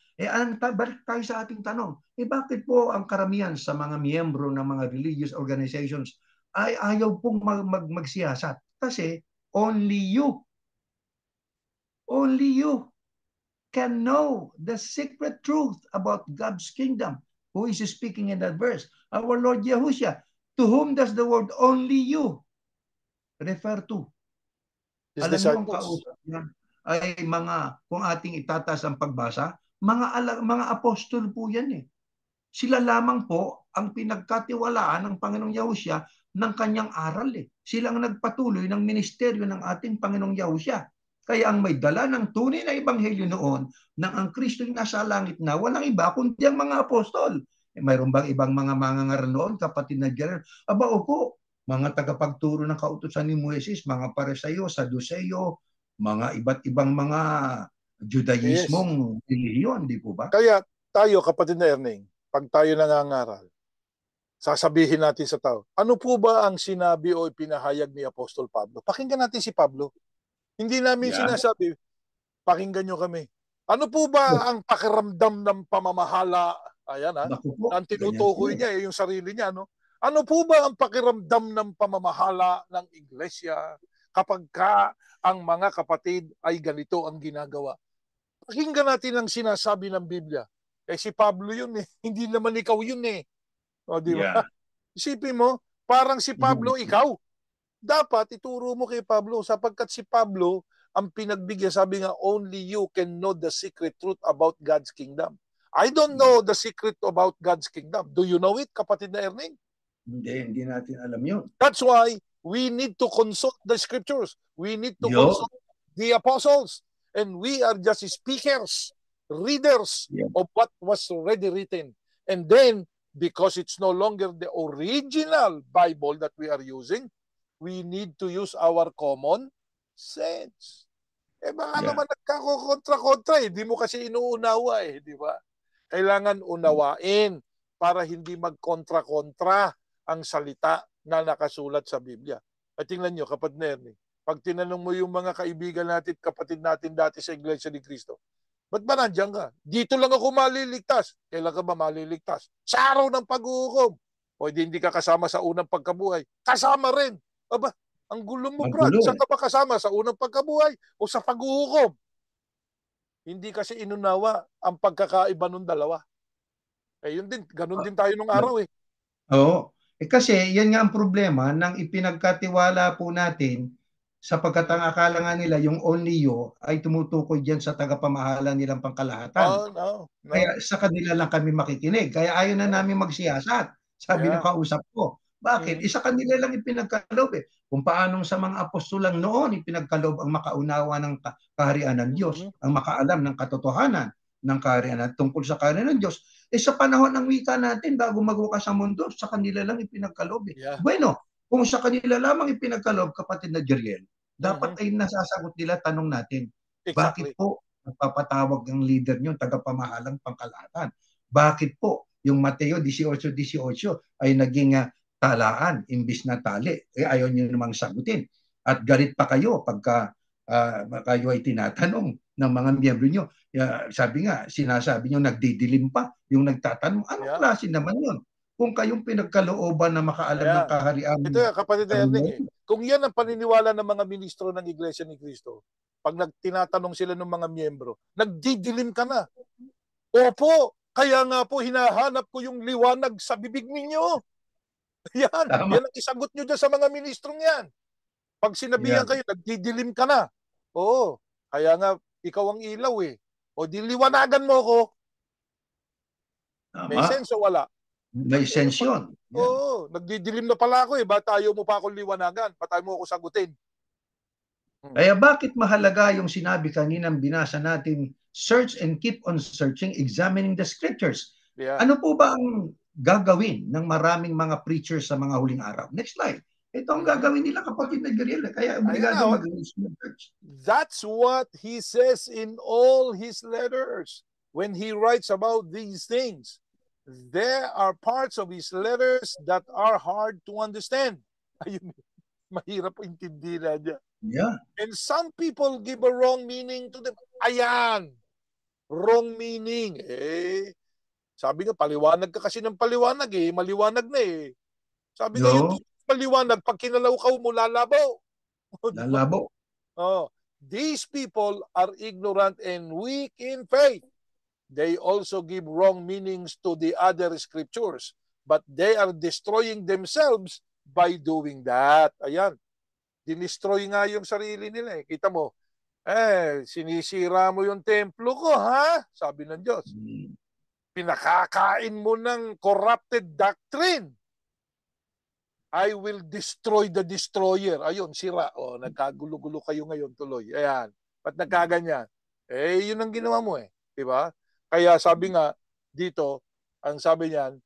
Balik tayo sa ating tanong. Bakit po ang karamihan sa mga miyembro ng mga religious organizations ay ayaw pong magsiyasat? Kasi only you can know the secret truth about God's kingdom. Who is speaking in that verse? Our Lord Yahushua. To whom does the word only you refer to? Alam niyo ang kausap niya ay kung ating itataas ang pagbasa, mga apostol po yan eh. Sila lamang po ang pinagkatiwalaan ng Panginoong Yahushua ng kanyang aral eh. Sila ang nagpatuloy ng ministeryo ng ating Panginoong Yahushua. Kaya ang may dala ng tunay na ebanghelyo noon nang ang Kristo'y nasa langit na, walang iba kundi ang mga apostol. Mayroon bang ibang mga mangangaral noon, kapatid na Gerald? Opo, mga tagapagturo ng kautusan ni Moises, mga Paresayo, Saduseyo, mga iba't ibang mga Judaismong relihiyon, di po ba? Kaya tayo, kapatid na Erning, pag tayo nangangaral, sasabihin natin sa tao, ano po ba ang sinabi o ipinahayag ni Apostol Pablo? Pakinggan natin si Pablo. Hindi namin Yeah. sinasabi, pakinggan nyo kami. Ano po ba ang pakiramdam ng pamamahala? Ayan ha. Naku po, Ang ganyan po. tinutukoy niya, yung sarili niya. No? Ano po ba ang pakiramdam ng pamamahala ng iglesia kapag ang mga kapatid ay ganito ang ginagawa? Pakinggan natin ang sinasabi ng Biblia. Si Pablo yun eh. Hindi naman ikaw yun eh. O, di ba? Yeah. Isipin mo, parang si Pablo ikaw. Dapat ituro mo kay Pablo sapagkat si Pablo ang pinagbigyan, sabi nga, only you can know the secret truth about God's kingdom. I don't know the secret about God's kingdom. Do you know it, kapatid na Erning? Hindi natin alam yun. That's why we need to consult the scriptures. We need to Yo. consult the apostles. And we are just speakers, readers of what was already written. And then, because it's no longer the original Bible that we are using, we need to use our common sense. Baka naman nagkakontra-kontra eh. Di mo kasi inuunawa eh, di ba? Kailangan unawain para hindi magkontra-kontra ang salita na nakasulat sa Biblia. At tingnan nyo, kapatid na Ernie, pag tinanong mo yung mga kaibigan natin, kapatid natin dati sa Iglesia ni Cristo, ba't ba nandiyan ka? Dito lang ako maliligtas. Kailan ka ba maliligtas? Sa araw ng paghuhukom. O hindi ka kasama sa unang pagkabuhay. Kasama rin. Aba, ang gulo mo, Brad. Saan ka ba kasama? Sa unang pagkabuhay o sa paghuhukom? Hindi kasi inunawa ang pagkakaiba ng dalawa. Yun din, ganun din tayo nung araw eh. Oo. Kasi yan nga ang problema ng ipinagkatiwala po natin sapagkat ang akala nga nila yung only you ay tumutukoy dyan sa tagapamahala nilang pangkalahatan. No. Kaya sa kanila lang kami makikinig. Kaya ayaw na namin magsiyasat. Sabi ng kausap ko. Bakit? Isa kanila lang ipinagkaloob eh. Kung paanong sa mga apostolang noon ipinagkaloob ang makaunawa ng kaharian ng Diyos, ang makaalam ng katotohanan ng kaharian tungkol sa kaharian ng Diyos. Sa panahon ng wika natin, bago magwakas ang mundo, sa kanila lang ipinagkaloob eh. Bueno, kung sa kanila lamang ipinagkaloob, kapatid na Jeriel, dapat ay nasasagot nila tanong natin. Bakit po nagpapatawag ang leader nyo, tagapamahalang pangkalahatan? Bakit po yung Mateo 18:18 ay naging talaan imbis na tali? Ayaw nyo namang sagutin. At galit pa kayo pagka kayo ay tinatanong ng mga miyembro nyo. Sabi nga, sinasabi nyo nagdidilim pa yung nagtatanong. Anong klase naman yun? Kung kayong pinagkalooban na makaalam ng kaharian. Ito kapatid na Erning, kung yan ang paniniwala ng mga ministro ng Iglesia ni Cristo, pag tinatanong sila ng mga miyembro, nagdidilim ka na. Opo, kaya nga po hinahanap ko yung liwanag sa bibig ninyo. Yan ang isagot nyo dyan sa mga ministrong yan. Pag sinabihan kayo, nagdidilim ka na. Oo, kaya nga ikaw ang ilaw eh. O diliwanagan mo ko. May sense o wala? May sense yun. Oo, nagdidilim na pala ako eh. Ba't tayo mo pa akong liwanagan? Ba't tayo mo ako sagutin? Kaya bakit mahalaga yung sinabi kaninang binasa natin, search and keep on searching, examining the scriptures. Ano po ba ang gagawin ng maraming mga preachers sa mga huling araw? Next slide. Ito ang gagawin nila kapag nag-guerrilla. Kaya obligado mag-research. That's what he says in all his letters when he writes about these things. There are parts of his letters that are hard to understand. Ayun, mahirap intindihan niya. Yeah. And some people give a wrong meaning to them. Ayan, wrong meaning. Sabi nga, paliwanag ka kasi ng paliwanag eh. Maliwanag na eh. Sabi nga, yung paliwanag, pag kinalawkaw mo, lalabaw. Lalabaw. These people are ignorant and weak in faith. They also give wrong meanings to the other scriptures, but they are destroying themselves by doing that. Ayan. Dinestroy nga yung sarili nila eh. Kita mo, sinisira mo yung templo ko, ha? Sabi ng Diyos. Pinakakain mo ng corrupted doctrine. I will destroy the destroyer. Ayun, sira. Nagkagulo-gulo kayo ngayon tuloy. Ayan. Ba't nagkaganyan? Yun ang ginawa mo eh. Diba? Kaya sabi nga dito, ang sabi niyan,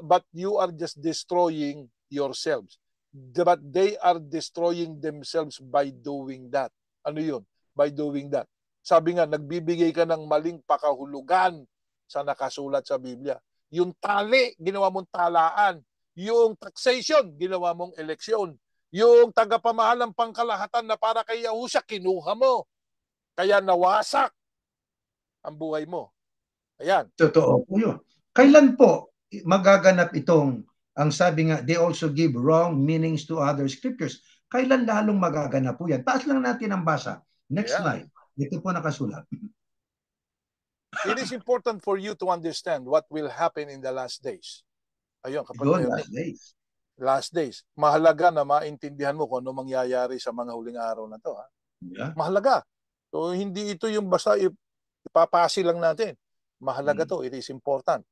but you are just destroying yourselves. But they are destroying themselves by doing that. Ano yun? By doing that. Sabi nga, nagbibigay ka ng maling pakahulugan sa nakasulat sa Biblia. Yung tali, ginawa mong talaan. Yung taxation, ginawa mong eleksyon. Yung tagapamahalang pangkalahatan na para kay Yahusha, kinuha mo. Kaya nawasak ang buhay mo. Ayan. Totoo po yun. Kailan po magaganap itong, ang sabi nga, they also give wrong meanings to other scriptures. Kailan lalong magaganap po yan? Taas lang natin ang basa. Next Ayan. slide. Ito po nakasulat. It is important for you to understand what will happen in the last days. Ayun, kapatid Yun, Ernie. last days. Last days. Mahalaga na maintindihan mo kung ano mangyayari sa mga huling araw na to. Ha? Yeah. Mahalaga. So, hindi ito yung basta ipapasi lang natin. Mahalaga to. It is important.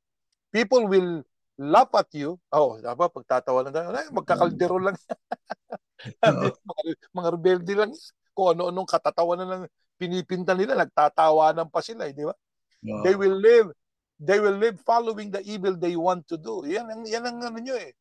People will laugh at you. Oh, dapat pagtatawa lang tayo. Magkakaldero lang. mga rebelde lang. Kung ano-anong katatawanan lang pinipinta nila, nagtatawanan pa sila, di ba? Wow. They will live following the evil they want to do. Yan ang ano nyo eh.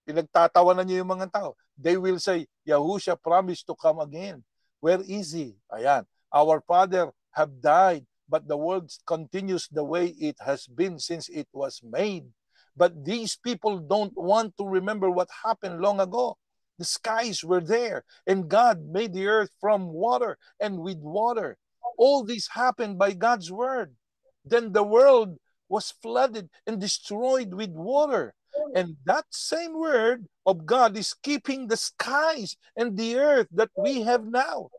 Pinagtatawanan nyo yung mga tao. They will say, Yahusha promised to come again. Where is he? Ayan. Our father have died, but the world continues the way it has been since it was made. But these people don't want to remember what happened long ago. The skies were there, and God made the earth from water and with water. All this happened by God's word. Then the world was flooded and destroyed with water. And that same word of God is keeping the skies and the earth that we have now.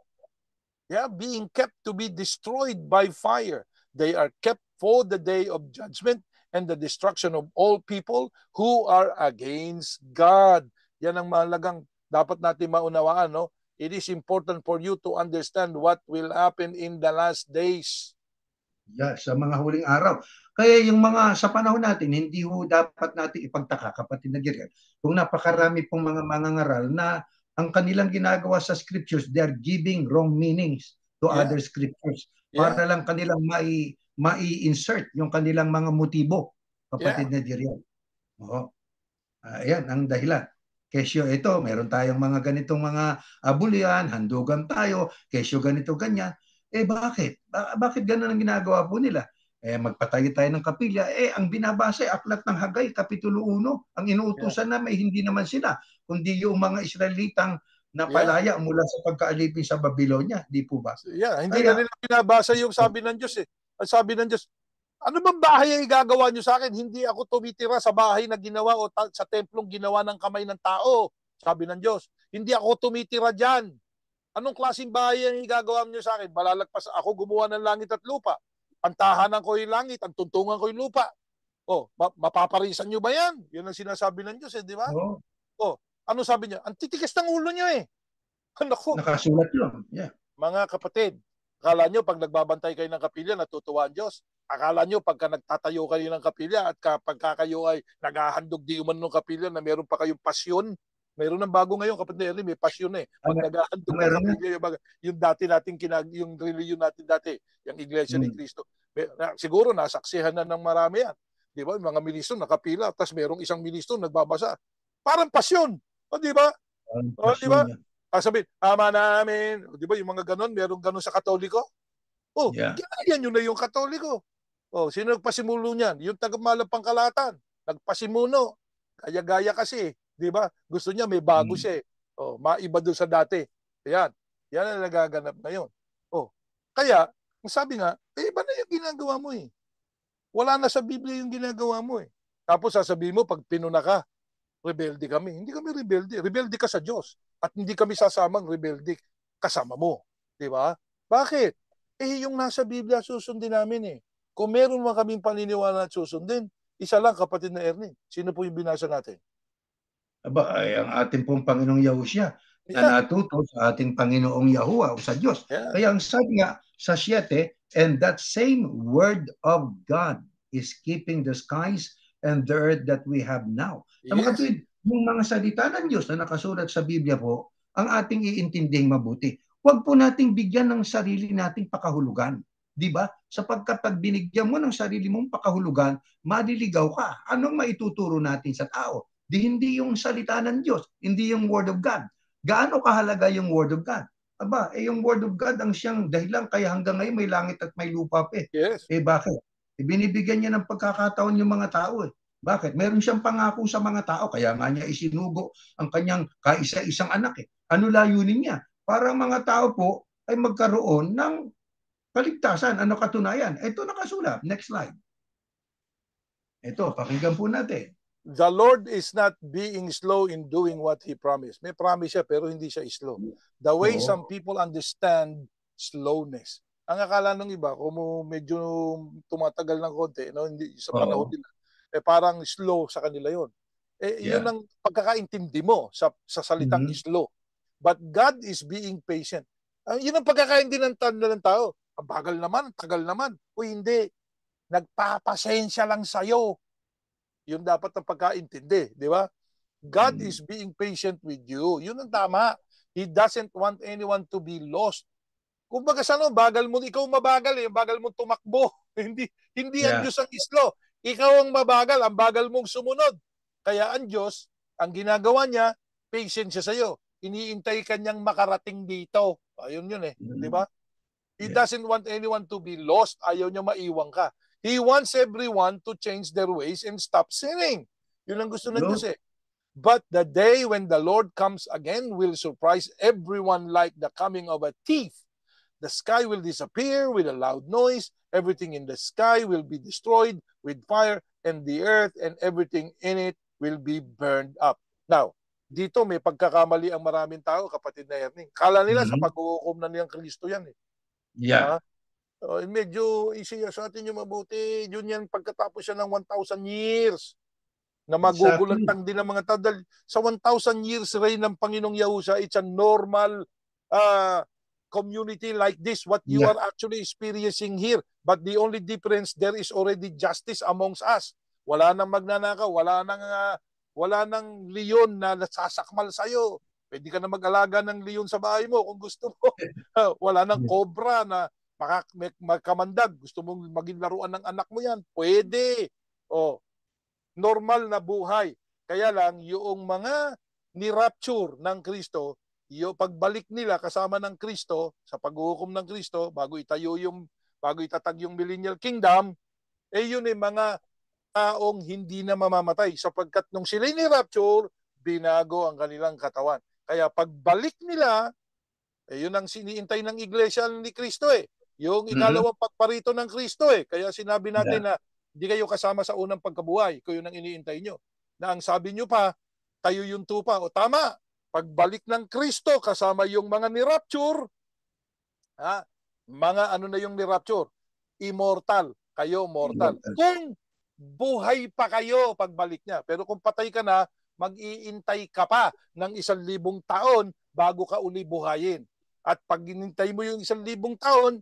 Yeah, being kept to be destroyed by fire. They are kept for the day of judgment and the destruction of all people who are against God. Yan ang mahalagang dapat natin maunawaan, no? It is important for you to understand what will happen in the last days. Yeah, sa mga huling araw. Kaya yung mga sa panahon natin, hindi ho dapat natin ipagtaka, kapatid na Giriel, kung napakarami pong mga mangangaral na ang kanilang ginagawa sa scriptures, they are giving wrong meanings to other scriptures para lang kanilang mai-insert yung kanilang mga motibo, kapatid na Giriel. Oo. Ayan ang dahilan. Kesyo ito, meron tayong mga ganitong mga abulian, handugan tayo, kesyo ganito, ganyan. Bakit? Bakit ganun ang ginagawa po nila? Magpatayo tayo ng kapilya. Ang binabasa ay Aklat ng Hagay, Kapitulo 1. Ang inuutusan na may hindi naman sila, kundi yung mga Israelitang napalaya mula sa pagkaalipin sa Babylonia. Di po ba? Hindi na nila binabasa yung sabi ng Diyos eh. Ang sabi ng Diyos, ano bang bahay ang igagawa nyo sa akin? Hindi ako tumitira sa bahay na ginawa o sa templong ginawa ng kamay ng tao. Sabi ng Diyos, hindi ako tumitira dyan. Anong klaseng bahay ang igagawa nyo sa akin? Malalagpas ako gumawa ng langit at lupa. Ang tahanan ko yung langit, ang tuntungan ko yung lupa. Mapaparisan nyo ba yan? Yun ang sinasabi ng Diyos, di ba? Ano sabi niya? Ang titigas ng ulo nyo eh. Naku. Nakasulat yun. Yeah. Mga kapatid, akala nyo pag nagbabantay kayo ng kapilya, natutuwa ang Diyos. Akala nyo pagka nagtatayo kayo ng kapilya at kapag kayo ay naghahandog di uman ng kapilya na meron pa kayong pasyon. Meron ng bago ngayon, kapatid Ernie, may pasyon eh. Pag naghahandog ng kapilya, yung dati natin, yung religion natin dati, yung Iglesia ni Cristo. Siguro nasaksihan na ng marami yan. Di ba? Yung mga ministro nakapila, tapos merong isang ministro nagbabasa. Parang pasyon. Di ba? Di ba? Sabihin, ama namin. Di ba yung mga ganon, merong ganon sa Katoliko? Ginaya nyo na yung Katoliko. Sino nagpasimulo niyan? Yung tagamalang pangkalatan. Nagpasimuno. Gaya-gaya kasi. Di ba? Gusto niya may bago siya eh. Maiba doon sa dati. Yan. Yan ang nagaganap ngayon. Kaya, sabi nga, iba na yung ginagawa mo eh. Wala na sa Biblia yung ginagawa mo eh. Tapos sasabihin mo, pag pinuna ka, rebelde kami. Hindi kami rebelde. Rebelde ka sa Diyos. At hindi kami sasamang rebelde kasama mo. Di ba? Bakit? Yung nasa Biblia susundin namin eh. Kung meron man kaming paniniwala at susundin, isa lang, kapatid na Ernie. Sino po yung binasa natin? Ay ang ating pong Panginoong Yahusha na natuto sa ating Panginoong Yahuwah o sa Diyos. Kaya ang sabi nga sa 7, and that same word of God is keeping the skies and the earth that we have now. Mga kapatid, yung mga salita ng Diyos na nakasulat sa Biblia po, ang ating iintinding mabuti. Huwag po nating bigyan ng sarili nating pakahulugan. Di ba? Sapagkat pag binigyan mo ng sarili mong pakahulugan, maliligaw ka. Anong maituturo natin sa tao? Hindi yung salita ng Diyos, hindi yung Word of God. Gaano kahalaga yung Word of God? Yung Word of God ang siyang dahilan kaya hanggang ngayon may langit at may lupa pa eh. Yes. Bakit? Ibinibigyan niya ng pagkakataon yung mga tao eh. Bakit? Meron siyang pangako sa mga tao, kaya nga niya isinugo ang kanyang kaisa-isang anak eh. Ano layunin niya? Para ang mga tao po ay magkaroon ng kaligtasan. Ano katunayan? Ito nakasulat. Next slide. Ito, pakinggan po natin. The Lord is not being slow in doing what He promised. May promise siya pero hindi siya slow. The way some people understand slowness. Ang akala ng iba, kung medyo tumatagal ng konti, no, hindi, sa panahon nila, parang slow sa kanila yon. Yun ang pagkakaintindi mo sa salitang slow. But God is being patient. Yun ang pagkakaintindi ng tao. Ang bagal naman, tagal naman. O hindi, nagpapasensya lang sa'yo. Yun dapat ang pagkaintindi, di ba? God is being patient with you. Yun ang tama. He doesn't want anyone to be lost. Kung baga sa bagal mo, ikaw mabagal eh, bagal mo tumakbo. hindi ang Diyos ang slow. Ikaw ang mabagal, ang bagal mong sumunod. Kaya ang Diyos, ang ginagawa niya, patient siya sa'yo. Iniintay ka niyang makarating dito. Ayun yun eh, di ba? He doesn't want anyone to be lost. Ayaw niya maiwan ka. He wants everyone to change their ways and stop sinning. Yun ang gusto ng Diyos eh. But the day when the Lord comes again will surprise everyone like the coming of a thief. The sky will disappear with a loud noise. Everything in the sky will be destroyed with fire, and the earth and everything in it will be burned up. Now, dito may pagkakamali ang maraming tao, kapatid na Erning. Kala nila sa pag-uukom na niyang Kristo yan eh. Yeah. Medyo isiya sa atin yung mabuti. Yun yan pagkatapos siya ng 1,000 years na magugulantang din ng mga tao. Sa 1,000 years reign ng Panginoong Yahushua, it's a normal community like this, what you are actually experiencing here. But the only difference, there is already justice amongst us. Wala nang magnanakaw, wala nang leon na nasasakmal sa'yo. Pwede ka na mag-alaga ng leon sa bahay mo kung gusto mo. Wala nang cobra na magkamandag. Gusto mong maging laruan ng anak mo yan? Pwede. Normal na buhay. Kaya lang, yung mga ni-rapture ng Kristo, yung pagbalik nila kasama ng Kristo, sa paghuhukom ng Kristo, bago itatag yung millennial kingdom, yun mga taong hindi na mamamatay. Sapagkat nung sila ni-rapture, binago ang kanilang katawan. Kaya pagbalik nila, yun ang siniintay ng iglesia ni Kristo eh. Yung ikalawang pagparito ng Kristo eh. Kaya sinabi natin na hindi kayo kasama sa unang pagkabuhay. Ikaw yun ang iniintay nyo. Na ang sabi nyo pa, tayo yung tupa. O tama, pagbalik ng Kristo kasama yung mga ni-rapture, mga ano na yung ni-rapture? Immortal. Kayo mortal. Kung buhay pa kayo pagbalik niya. Pero kung patay ka na, mag-iintay ka pa ng 1,000 taon bago ka uli buhayin. At pag inintay mo yung 1,000 taon,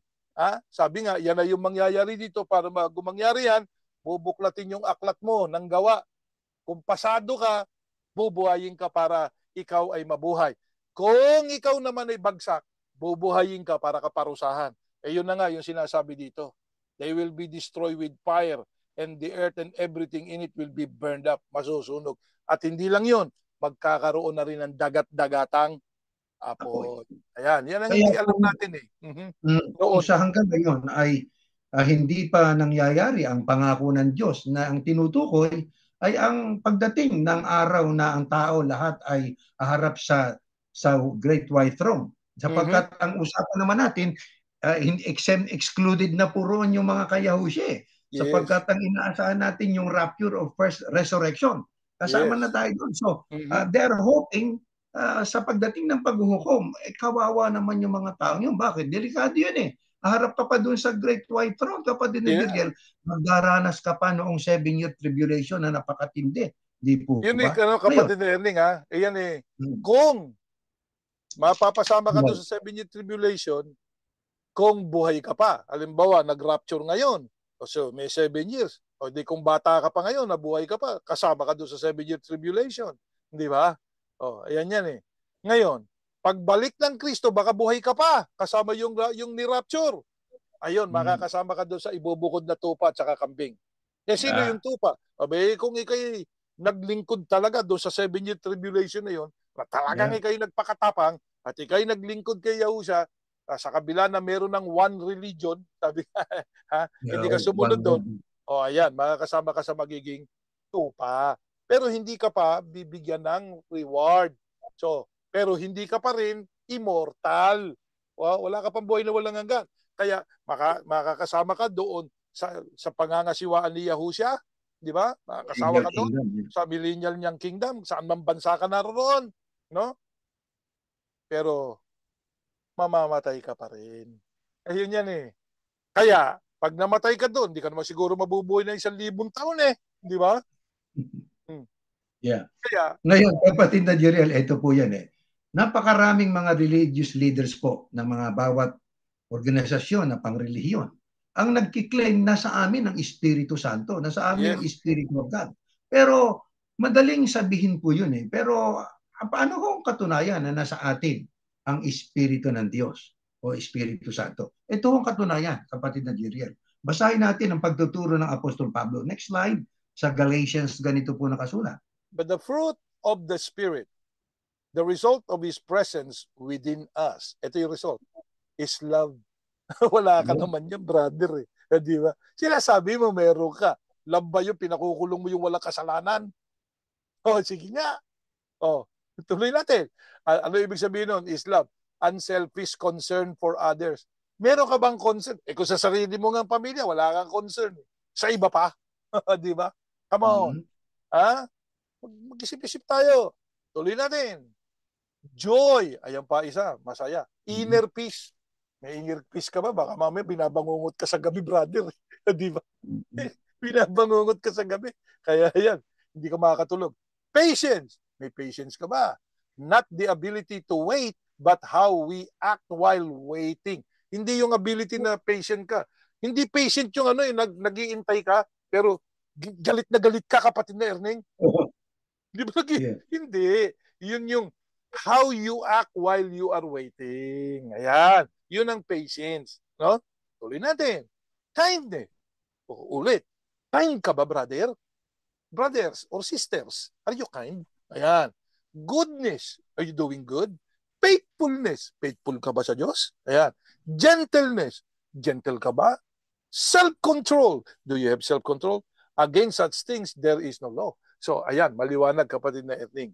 sabi nga, yan na yung mangyayari dito. Para bago mangyari yan, bubuklatin yung aklat mo ng gawa. Kung pasado ka, bubuhayin ka para ikaw ay mabuhay. Kung ikaw naman ay bagsak, bubuhayin ka para kaparusahan. Yun na nga yung sinasabi dito. They will be destroyed with fire, and the earth and everything in it will be burned up, masusunog. At hindi lang yun, magkakaroon na rin ng dagat-dagatang apoy. Ayan, yan ang hindi alam natin eh. Kung sa hanggang ngayon ay hindi pa nangyayari ang pangako ng Diyos na ang tinutukoy ay ang pagdating ng araw na ang tao lahat ay haharap sa Great White Throne. Sapagkat ang usapan naman natin, excluded na po roon yung mga kayahusye. Sapagkat ang inaasahan natin yung rapture of first resurrection. Kasama na tayo doon. So, they're hoping sa pagdating ng paghuhukom, kawawa naman yung mga tao yun. Bakit? Delikado yun eh. Harap ka pa doon sa Great White Throne, kapatid ni Virgil, magdaranas ka pa noong 7-year tribulation na napakatindi. Di po yun ba? Kapatid ni Erling Ayan kung mapapasama ka doon sa 7-year tribulation, kung buhay ka pa. Halimbawa, nag-rapture ngayon. So, may 7 years. O di kung bata ka pa ngayon, nabuhay ka pa, kasama ka doon sa 7-year tribulation. Di ba? Ayan yan eh. Ngayon, pagbalik ng Kristo, baka buhay ka pa, kasama yung ni-rapture. Ayun, makakasama ka doon sa ibubukod na tupa at saka kambing. Sino yung tupa? Kung ikay naglingkod talaga doon sa 7-year tribulation na yun, talagang ikay nagpakatapang at ikay naglingkod kay Yahushua, sa kabila na meron ng one religion, sabi ha, hindi ka sumunod One doon, God. o ayan, makakasama ka sa magiging tupa. Pero hindi ka pa bibigyan ng reward. So, pero hindi ka pa rin immortal. Wala ka pang buhay na walang hanggan. Kaya makakasama ka doon sa pangangasiwaan ni Yahushua, di ba? Makakasama Millennial ka doon Kingdom. sa millennial niyang kingdom, saan man bansa ka naroon, no? Pero mamamatay ka pa rin. Ayun yan eh. Kaya, pag namatay ka doon, di ka naman siguro mabubuhay na 1,000 taon eh. Di ba? Hmm. Yeah. Kaya, Ngayon, kapatid na Jeriel, ito po yan eh. Napakaraming mga religious leaders po ng mga bawat organisasyon na pangrelihiyon ang nagkiklaim na sa amin ang Espiritu Santo, na sa amin yes, ang Espiritu of God. Pero madaling sabihin po yun eh. Pero paano kung katunayan na nasa atin ang Espiritu ng Diyos o Espiritu Santo? Ito ang katunayan, kapatid na Jeriel. Basahin natin ang pagtuturo ng Apostol Pablo. Next slide. Sa Galatians, ganito po nakasulat. but the fruit of the Spirit, the result of His presence within us, ito yung result, is love. Wala ka naman yan, brother eh. Di ba? Sinasabi mo, meron ka. Love ba yung pinakukulong mo yung walang kasalanan? O, sige nga. O, tuloy natin. Ano ibig sabihin nun? Is love. Unselfish concern for others. Meron ka bang concern? Eh kung sa sarili mo ng pamilya, wala kang concern. Sa iba pa. Di ba? Come on. Ha? Mag-isip-isip tayo. Tuloy natin. Joy. Ayan pa isa. Masaya. Inner peace. May inner peace ka ba? Baka mamaya binabangungot ka sa gabi, brother. Di ba? Binabangungot ka sa gabi. Kaya yan. Hindi ka makakatulog. Patience. May patience ka ba? Not the ability to wait, but how we act while waiting. Hindi yung ability na patient ka. Hindi patient yung ano eh, nag-iintay ka, pero galit na galit ka, kapatid na Erning. Di ba? Yeah. Hindi. Yun yung how you act while you are waiting. Ayan. Yun ang patience. No? Tuloy natin. Kindness. Ulit. Kind ka ba, brother? Brothers or sisters, are you kind? Ayan. Goodness. Are you doing good? Faithfulness. Faithful ka ba sa Diyos? Ayan. Gentleness. Gentle ka ba? Self-control. Do you have self-control? Against such things, there is no law. So, ayan, maliwanag, kapatid na Erning.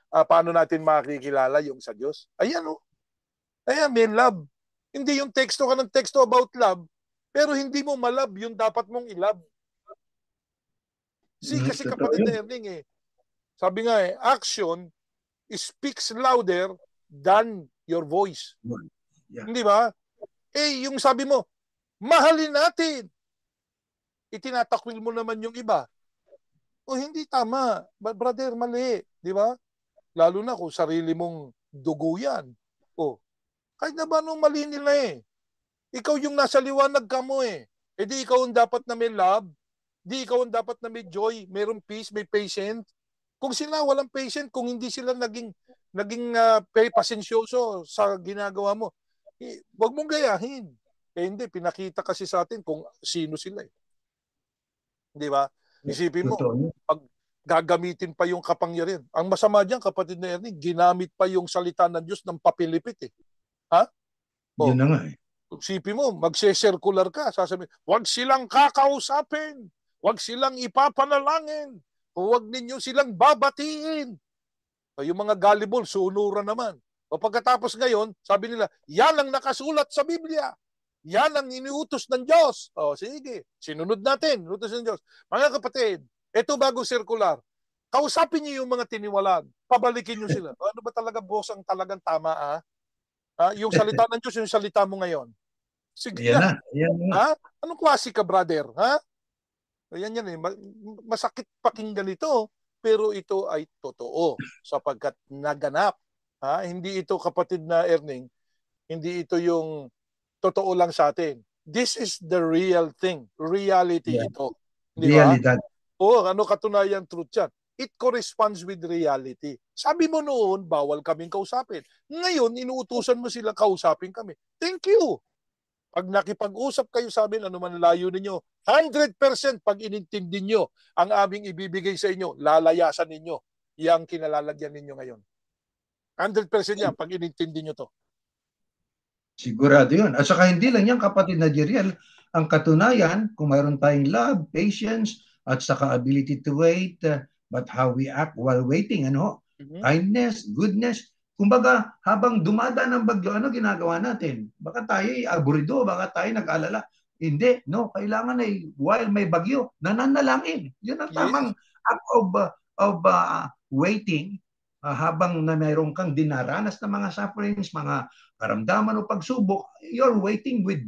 Paano natin makikilala yung sa Diyos? Ayan, oh. Ayan, may love. Hindi yung teksto ka ng teksto about love, pero hindi mo malove yung dapat mong ilove. Kasi kapatid na Erning eh, sabi nga eh, action speaks louder than your voice. Yeah. Hindi ba? Eh, yung sabi mo, mahalin natin. Itinatakwil mo naman yung iba. O hindi tama. Brother, mali. Di ba? Lalo na kung sarili mong dugo yan. O, kahit na ba nung mali nila eh. Ikaw yung nasa liwanag ka mo eh. E di ikaw ang dapat na may love. Di ikaw ang dapat na may joy, mayroong peace, may patience. Kung sila walang patient, kung hindi sila naging pasensyoso sa ginagawa mo, wag mong gayahin. Eh hindi, pinakita kasi sa atin kung sino sila eh. Di ba? Isipin mo, pag gagamitin pa yung kapangyarihan. Ang masama diyan, kapatid na Ernie, ginamit pa yung salita ng Diyos ng papilipit eh. Ha? Yun na nga eh. Isipin mo, magse-circular ka, sasabihin, wag silang kakausapin, wag silang ipapanalangin, huwag ninyo silang babatiin. O yung mga gullible, sunuran naman. O pagkatapos ngayon, sabi nila, yan ang nakasulat sa Biblia. Yan ang iniutos ng Diyos. O sige, sinunod natin, inutos ng Diyos. Mga kapatid, ito bagong circular. Kausapin niyo yung mga tiniwalaan. Pabalikin niyo sila. Ano ba talaga, boss, ang talagang tama, ah? Yung salita ng Diyos, yung salita mo ngayon. Sige Ayan na. Ayan na. Ha? Anong klase ka, brother? Ha? Ayan yan eh. Masakit pakinggan ito, pero ito ay totoo sapagkat naganap. Ha? Hindi ito, kapatid na Erning, hindi ito yung totoo lang sa atin. This is the real thing. Reality ito. Di ba? Realidad. O, ano katunayan truth yan? It corresponds with reality. Sabi mo noon, bawal kaming kausapin. Ngayon, inuutusan mo sila kausapin kami. Thank you. Pag nakipag-usap kayo sa amin, ano man layo ninyo, 100% pag inintindi nyo ang aming ibibigay sa inyo, lalayasan ninyo yung kinalalagyan ninyo ngayon. 100% yan pag inintindi nyo to. Sigurado yun. At saka hindi lang yan, kapatid na Jeriel, ang katunayan, kung mayroon tayong love, patience, at saka ability to wait, but how we act while waiting, ano? Mhm. Kindness, goodness. Kumbaga, habang dumadaan ang bagyo, ano ginagawa natin? Baka tayo ay aburido, baka tayo nag-alala. Hindi, no. Kailangan ay, while may bagyo, nananalangin. Yun ang tamang Yes. act of waiting, habang na mayroon kang dinaranas na mga sufferings, mga karamdaman o pagsubok, you're waiting with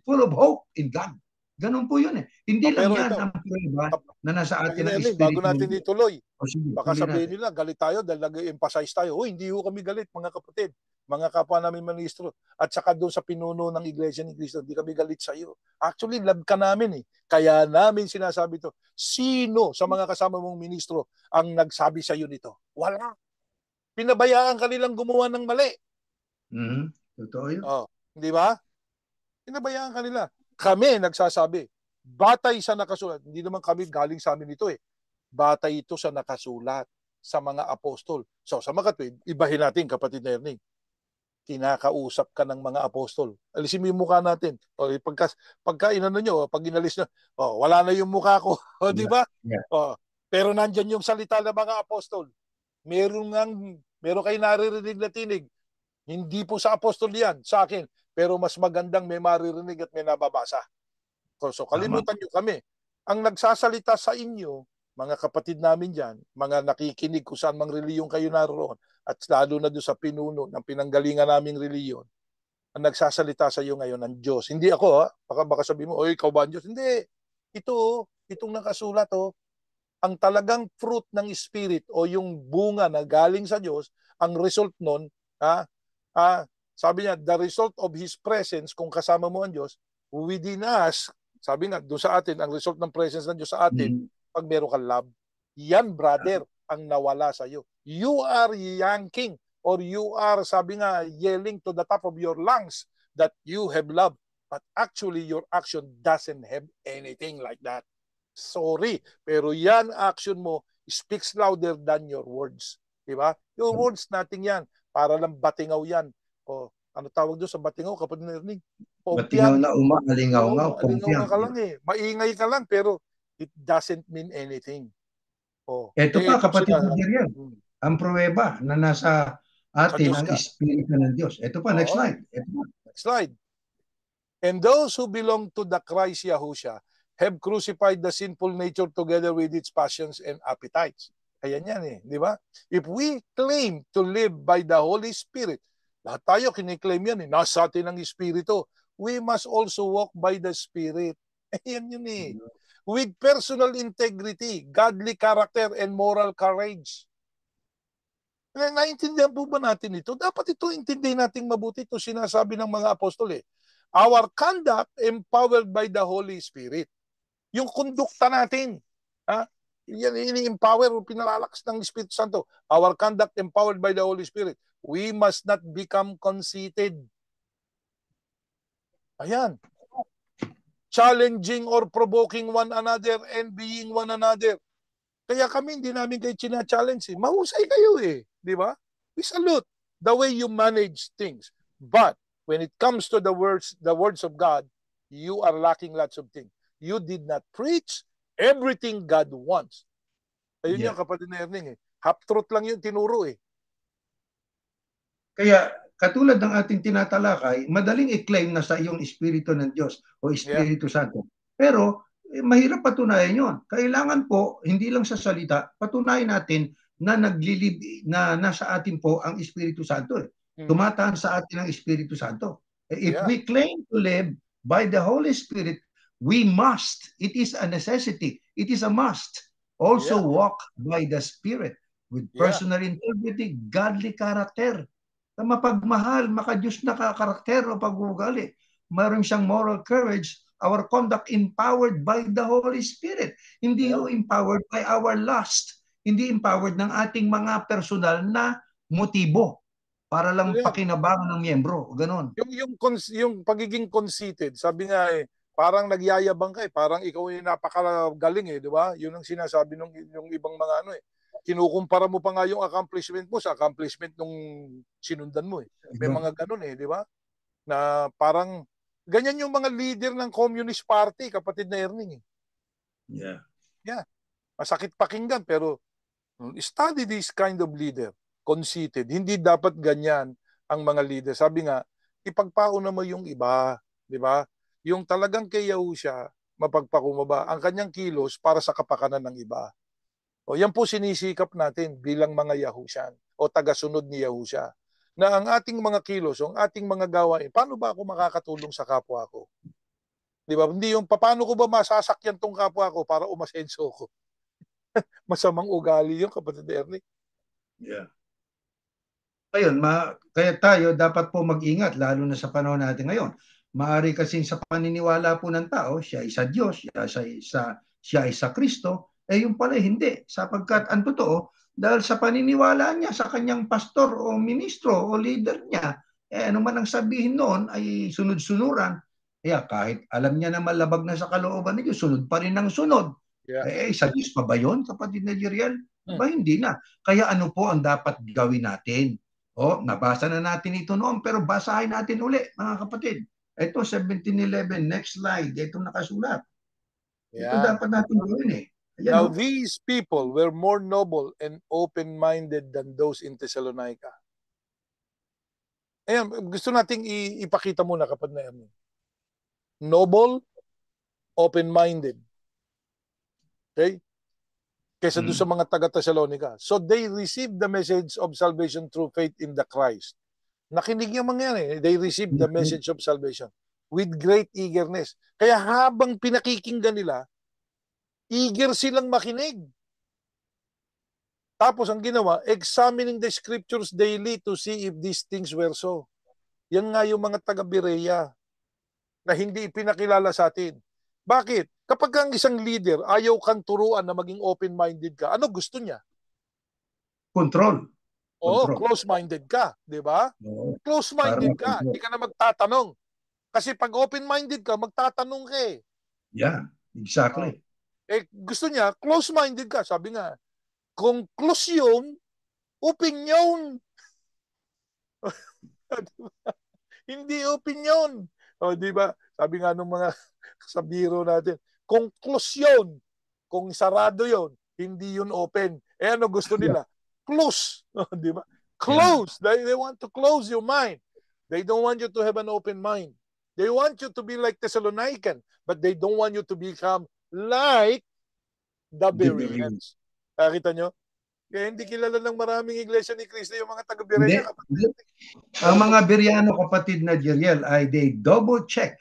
full of hope in God. Ganun po yun eh. Hindi lang Pero yan ito, ang prueba kap- na nasa kapatid atin ng Ernie, bago Espiritu ng natin Diyos. ituloy, O sige, baka tuloy sabihin natin. nila, galit tayo dahil nag-emphasize tayo. Oh, hindi ho kami galit, mga kapatid, mga kapwa namin ministro. At saka doon sa pinuno ng Iglesia ni Cristo, hindi kami galit sa iyo. Actually, love ka namin eh. Kaya namin sinasabi to. Sino sa mga kasama mong ministro ang nagsabi sa iyo nito? Wala. Pinabayaan ka nilang gumawa ng mali. Mm-hmm. Totoo yun. Oh, di ba? Pinabayaan ka nila. Kami nagsasabi, batay sa nakasulat. Hindi naman kami galing sa amin ito eh. Batay ito sa nakasulat sa mga apostol. So sa mga tuwid, ibahin natin kapatid na Ernie. Kinakausap ka ng mga apostol. Alisin mo yung mukha natin. O, pagka inano nyo, pag inalis na, wala na yung mukha ko. O, di Yeah. ba? Yeah. Pero nandyan yung salita ng mga apostol. Meron kayo naririnig na tinig. Hindi po sa apostol yan, sa akin. Pero mas magandang may maririnig at may nababasa. So Tama. kalimutan nyo kami. Ang nagsasalita sa inyo, mga kapatid namin dyan, mga nakikinig kung saan mang reliyong kayo naroon, at lalo na doon sa pinuno ng pinanggalingan naming reliyon, ang nagsasalita sa iyo ngayon ng Diyos. Hindi ako, ha? Baka sabihin mo, oy, ikaw ba ang Diyos? Hindi. Itong nakasulat, ang talagang fruit ng Spirit o yung bunga na galing sa Diyos, ang result nun, ha, sabi niya, the result of His presence, kung kasama mo ang Diyos, within us, sabi nga, doon sa atin, ang result ng presence ng Diyos sa atin, Mm-hmm. pag meron kang love, yan, brother, ang nawala sa iyo. You are yanking or you are, sabi nga, yelling to the top of your lungs that you have love. But actually, your action doesn't have anything like that. Sorry, pero yan action mo speaks louder than your words. Diba? Your words, nothing yan. Para lang batingaw yan. O, ano tawag doon sa batingaw, kapatid na Ernie? Batingaw Pompian. na alingaw-ngaw, Oo, alingaw pompiang. ka lang eh. Maingay ka lang, pero it doesn't mean anything. Oh, Ito pa, ito kapatid na sila. Jeriel, ang pruweba na nasa Sa atin Diyos ang ka. Espiritu ng Diyos. Ito pa, next Oo. slide. Ito pa. Next slide. And those who belong to the Christ Yahusha have crucified the sinful nature together with its passions and appetites. Ayan yan eh, di ba? If we claim to live by the Holy Spirit, lahat tayo kiniklaim yan eh, nasa atin ang Espiritu. We must also walk by the Spirit. Ayan yun eh. With personal integrity, godly character, and moral courage. Naintindihan po ba natin ito? Dapat ito intindihin natin mabuti. Ito sinasabi ng mga apostol eh. Our conduct empowered by the Holy Spirit. Yung kondukta natin, ha? Yan ini-empower o pinalalakas ng Espiritu Santo. Our conduct empowered by the Holy Spirit. We must not become conceited. Ayan. Challenging or provoking one another and being one another. Kaya kami hindi namin kayo china-challenge eh. Mahusay kayo eh. Di ba? We salute the way you manage things. But when it comes to the words of God, you are lacking lots of things. You did not preach everything God wants. Ayun Yeah. yung kapatid na Erning eh. Half-truth lang yung tinuro eh. Kaya katulad ng ating tinatalakay, madaling i-claim na sa iyong Espiritu ng Diyos o Yeah. Espiritu Santo. Pero mahirap patunayan yon. Kailangan po, hindi lang sa salita, patunayan natin na na nasa atin po ang Espiritu Santo. Tumataan sa atin ang Espiritu Santo. If we claim to live by the Holy Spirit, we must, it is a necessity, it is a must, also walk by the Spirit with personal integrity, godly character, na mapagmahal, makadiyos na karakter o pag-uugali. Mayroon siyang moral courage, our conduct empowered by the Holy Spirit. Hindi empowered by our lust. Hindi empowered ng ating mga personal na motibo para lang pakinabangan ng miyembro. Ganon. Yung pagiging conceited, sabi nga eh, parang nagyayabang ka eh, parang ikaw ay napakagaling eh, di ba? Yun ang sinasabi ng yung ibang mga ano eh. Kinukumpara mo pa nga yung accomplishment mo sa accomplishment nung sinundan mo eh. May mga ganun eh, di ba? Na parang ganyan yung mga leader ng Communist Party, kapatid na Erning. Yeah. Yeah. Masakit pakinggan, pero study this kind of leader. Conceited. Hindi dapat ganyan ang mga leader. Sabi nga, ipagpauna mo yung iba. Di ba? Yung talagang kay Yahusha, mapagpakumaba ang kanyang kilos para sa kapakanan ng iba. O yan po sinisikap natin bilang mga Yahushan o tagasunod ni Yahusha. Na ang ating mga kilos, ang ating mga gawain, paano ba ako makakatulong sa kapwa ko? Di ba? Hindi yung paano ko ba masasakyan tong kapwa ko para umasenso ko. Masamang ugali yung kapatid Ernie. Yeah. Ayun, kaya tayo dapat po mag-ingat, lalo na sa panahon natin ngayon. Maari kasing sa paniniwala po ng tao, siya ay sa Diyos, siya ay sa Kristo, yung pala hindi. Sapagkat ang totoo, dahil sa paniniwala niya sa kanyang pastor o ministro o leader niya, ano man ang sabihin noon ay sunod-sunuran. Kaya kahit alam niya na malabag na sa kalooban ni Diyos, sunod pa rin ang sunod. Yeah. Sa Diyos pa ba yun, kapatid na Jeriel? Ba, hindi na. Kaya ano po ang dapat gawin natin? Nabasa na natin ito noon, pero basahin natin uli, mga kapatid. Ito, 17:11, next slide. Ito nakasulat. Ito Yeah. dapat natin gawin eh. Ayan, Now these people were more noble and open-minded than those in Thessalonica. Ayan, gusto nating ipakita muna, kapatid na Ernie. Noble, open-minded. Okay? Kaysa doon sa mga taga-Thessalonica. So they received the message of salvation through faith in the Christ. Nakinig yung mga yan eh. They received the message of salvation with great eagerness. Kaya habang pinakikinggan nila, eager silang makinig. Tapos ang ginawa, examining the scriptures daily to see if these things were so. Yan nga yung mga taga-Berea na hindi ipinakilala sa atin. Bakit? Kapag ang isang leader, ayaw kang turuan na maging open-minded ka, ano gusto niya? Control. Oo, close-minded ka, di ba? Close-minded ka, hindi ka na magtatanong. Kasi pag open-minded ka, magtatanong ka eh. Yeah, exactly. Gusto niya, close-minded ka. Sabi nga, conclusion, opinion. Hindi opinion. Di ba? Sabi nga nung mga sa biro natin, conclusion. Kung sarado yon, hindi yun open. Ano gusto nila? Close. Di ba? Close. Yeah. They want to close your mind. They don't want you to have an open mind. They want you to be like Thessalonican, but they don't want you to become like the Bereans. Nakita nyo? Kaya hindi kilala ng maraming iglesia ni Cristo yung mga taga-Berea. Ang mga Bereano, kapatid na Jeriel, ay they double check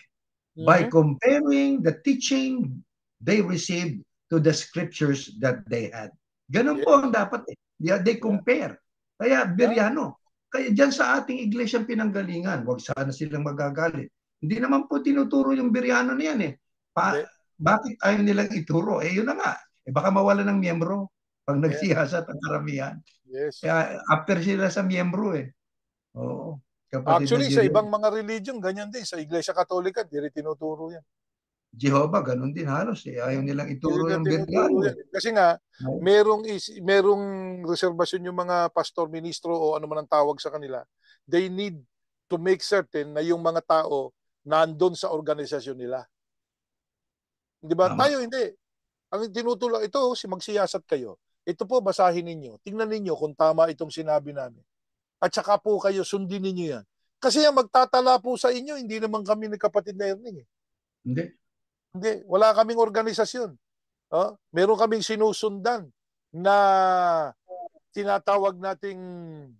by comparing the teaching they received to the scriptures that they had. Ganun po ang dapat eh. They compare. Kaya Bereano. Kaya dyan sa ating iglesyang pinanggalingan, wag sana silang magagalit. Hindi naman po tinuturo yung Bereano na yan eh. Bakit ayaw nilang ituro? Yun na nga. Baka mawala ng miyembro pag nagsiyasat ang karamihan. Yes. Kaya after sila sa miyembro eh. Oo. Actually, sa ibang mga religion, ganyan din. Sa Iglesia Katolika, di rin tinuturo yan. Jehovah, ganun din halos eh. Ayaw nilang ituro yung Bereano. Kasi nga, merong reservasyon yung mga pastor, ministro o ano man ang tawag sa kanila. They need to make certain na yung mga tao nandun sa organisasyon nila. Di ba? Tayo hindi. Ang tinutulak ito, magsiyasat kayo. Ito po, basahin ninyo. Tingnan ninyo kung tama itong sinabi namin. At saka po kayo, sundin ninyo yan. Kasi yung magtatala po sa inyo, hindi naman kami ni kapatid na Erning eh. Hindi. Wala kaming organisasyon. Meron kaming sinusundan na tinatawag nating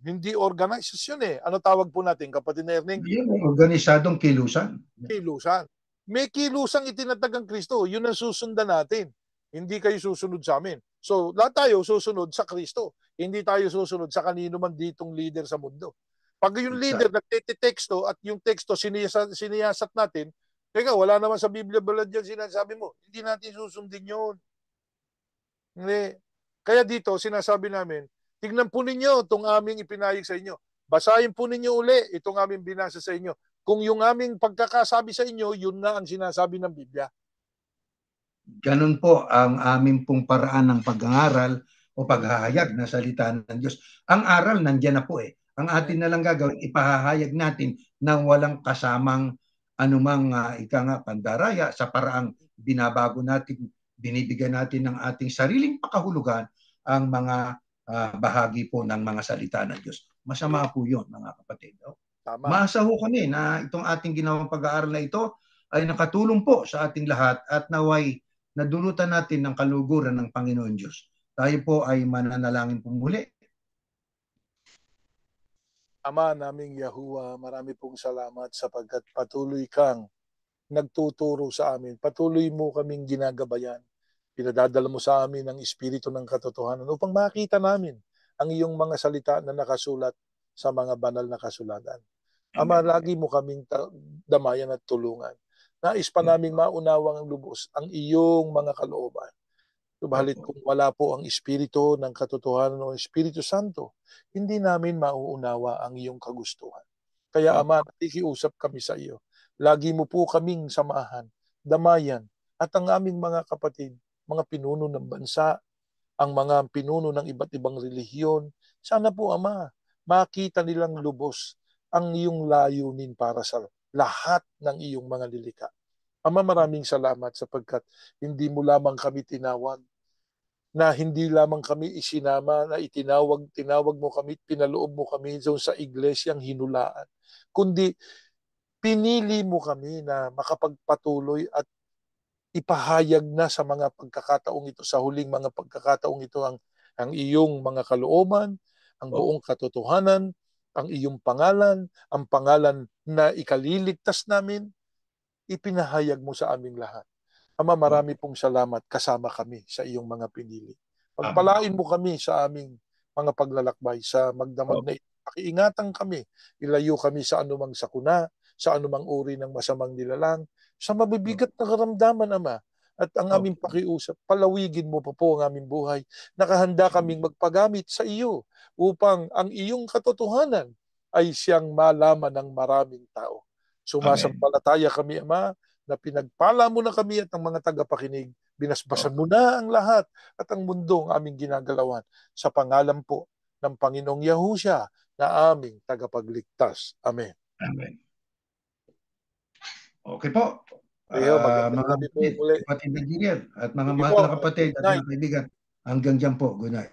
hindi organisasyon eh. Ano tawag po natin, kapatid na Erning? Organisadong kilusan. Kilusan. May kilusang itinatag ang Kristo. Yun ang susundan natin. Hindi kayo susunod sa amin. So, lahat tayo susunod sa Kristo. Hindi tayo susunod sa kanino man ditong leader sa mundo. Pag yung leader nagte-teksto at yung teksto siniyasat natin, teka, wala naman sa Biblia balad yan sinasabi mo. Hindi natin susundin yun. Hindi. Kaya dito, sinasabi namin, tignan po ninyo itong aming ipinayig sa inyo. Basahin po ninyo uli itong aming binasa sa inyo. Kung yung aming pagkakasabi sa inyo, yun na ang sinasabi ng Biblia. Ganun po ang aming pong paraan ng pag-aaral o paghahayag na salita ng Diyos. Ang aral nandiyan na po eh. Ang atin na lang gagawin, ipahahayag natin na walang kasamang anumang ika nga pandaraya sa paraang binabago natin, binibigyan natin ng ating sariling pakahulugan ang mga bahagi po ng mga salita ng Diyos. Masama po yun, mga kapatid. No? Tama. Maasa ho kami na itong ating ginawang pag-aaral na ito ay nakatulong po sa ating lahat at naway nadulutan natin ng kaluguran ng Panginoon Diyos. Tayo po ay mananalangin po muli. Ama naming Yahuwah, marami pong salamat sapagkat patuloy kang nagtuturo sa amin. Patuloy mo kaming ginagabayan. Pinadadala mo sa amin ang espiritu ng katotohanan upang makita namin ang iyong mga salita na nakasulat sa mga banal na kasulatan. Ama, Amen. lagi mo kaming damayan at tulungan. Nais pa naming maunawang lubos ang iyong mga kalooban. Subalit Opo. kung wala po ang Espiritu ng katotohanan o Espiritu Santo, hindi namin mauunawa ang iyong kagustuhan. Kaya Opo. Ama, nakikiusap kami sa iyo. Lagi mo po kaming samahan, damayan, at ang aming mga kapatid, mga pinuno ng bansa, ang mga pinuno ng iba't ibang relihiyon, sana po Ama, makita nilang lubos ang iyong layunin para sa lahat ng iyong mga nilikha. Ama, maraming salamat sapagkat hindi mo lamang kami tinawag, na hindi lamang kami isinama, na tinawag mo kami, pinaloob mo kami doon sa iglesyang hinulaan, kundi pinili mo kami na makapagpatuloy at ipahayag na sa mga pagkakataong ito, sa huling mga pagkakataong ito, ang iyong mga kalooban, ang buong Opo. katotohanan, ang iyong pangalan, ang pangalan na ikaliligtas namin, ipinahayag mo sa aming lahat. Ama, marami Opo. pong salamat, kasama kami sa iyong mga pinili. Amen. Pagpalain mo kami sa aming mga paglalakbay sa magdamag na Opo. ito. Pakiingatan kami, ilayo kami sa anumang sakuna, sa anumang uri ng masamang nilalang, sa mabibigat na karamdaman, Ama. At ang aming Opo. pakiusap, palawigin mo pa po ang aming buhay. Nakahanda kaming magpagamit sa iyo upang ang iyong katotohanan ay siyang malaman ng maraming tao. Amen. Sumasampalataya kami, Ama, na pinagpala mo na kami at ang mga tagapakinig. Binasbasan Opo. mo na ang lahat at ang mundo ang aming ginagalawan. Sa pangalan po ng Panginoong Yahusya na aming tagapagligtas. Amen. Amen. Okay po. Eho, magandang Mga gabi po kapatid, muli. kapatid na Gilian at mga Sige mahal po. na kapatid Good at night. mga kaibigan, hanggang dyan po. Good night.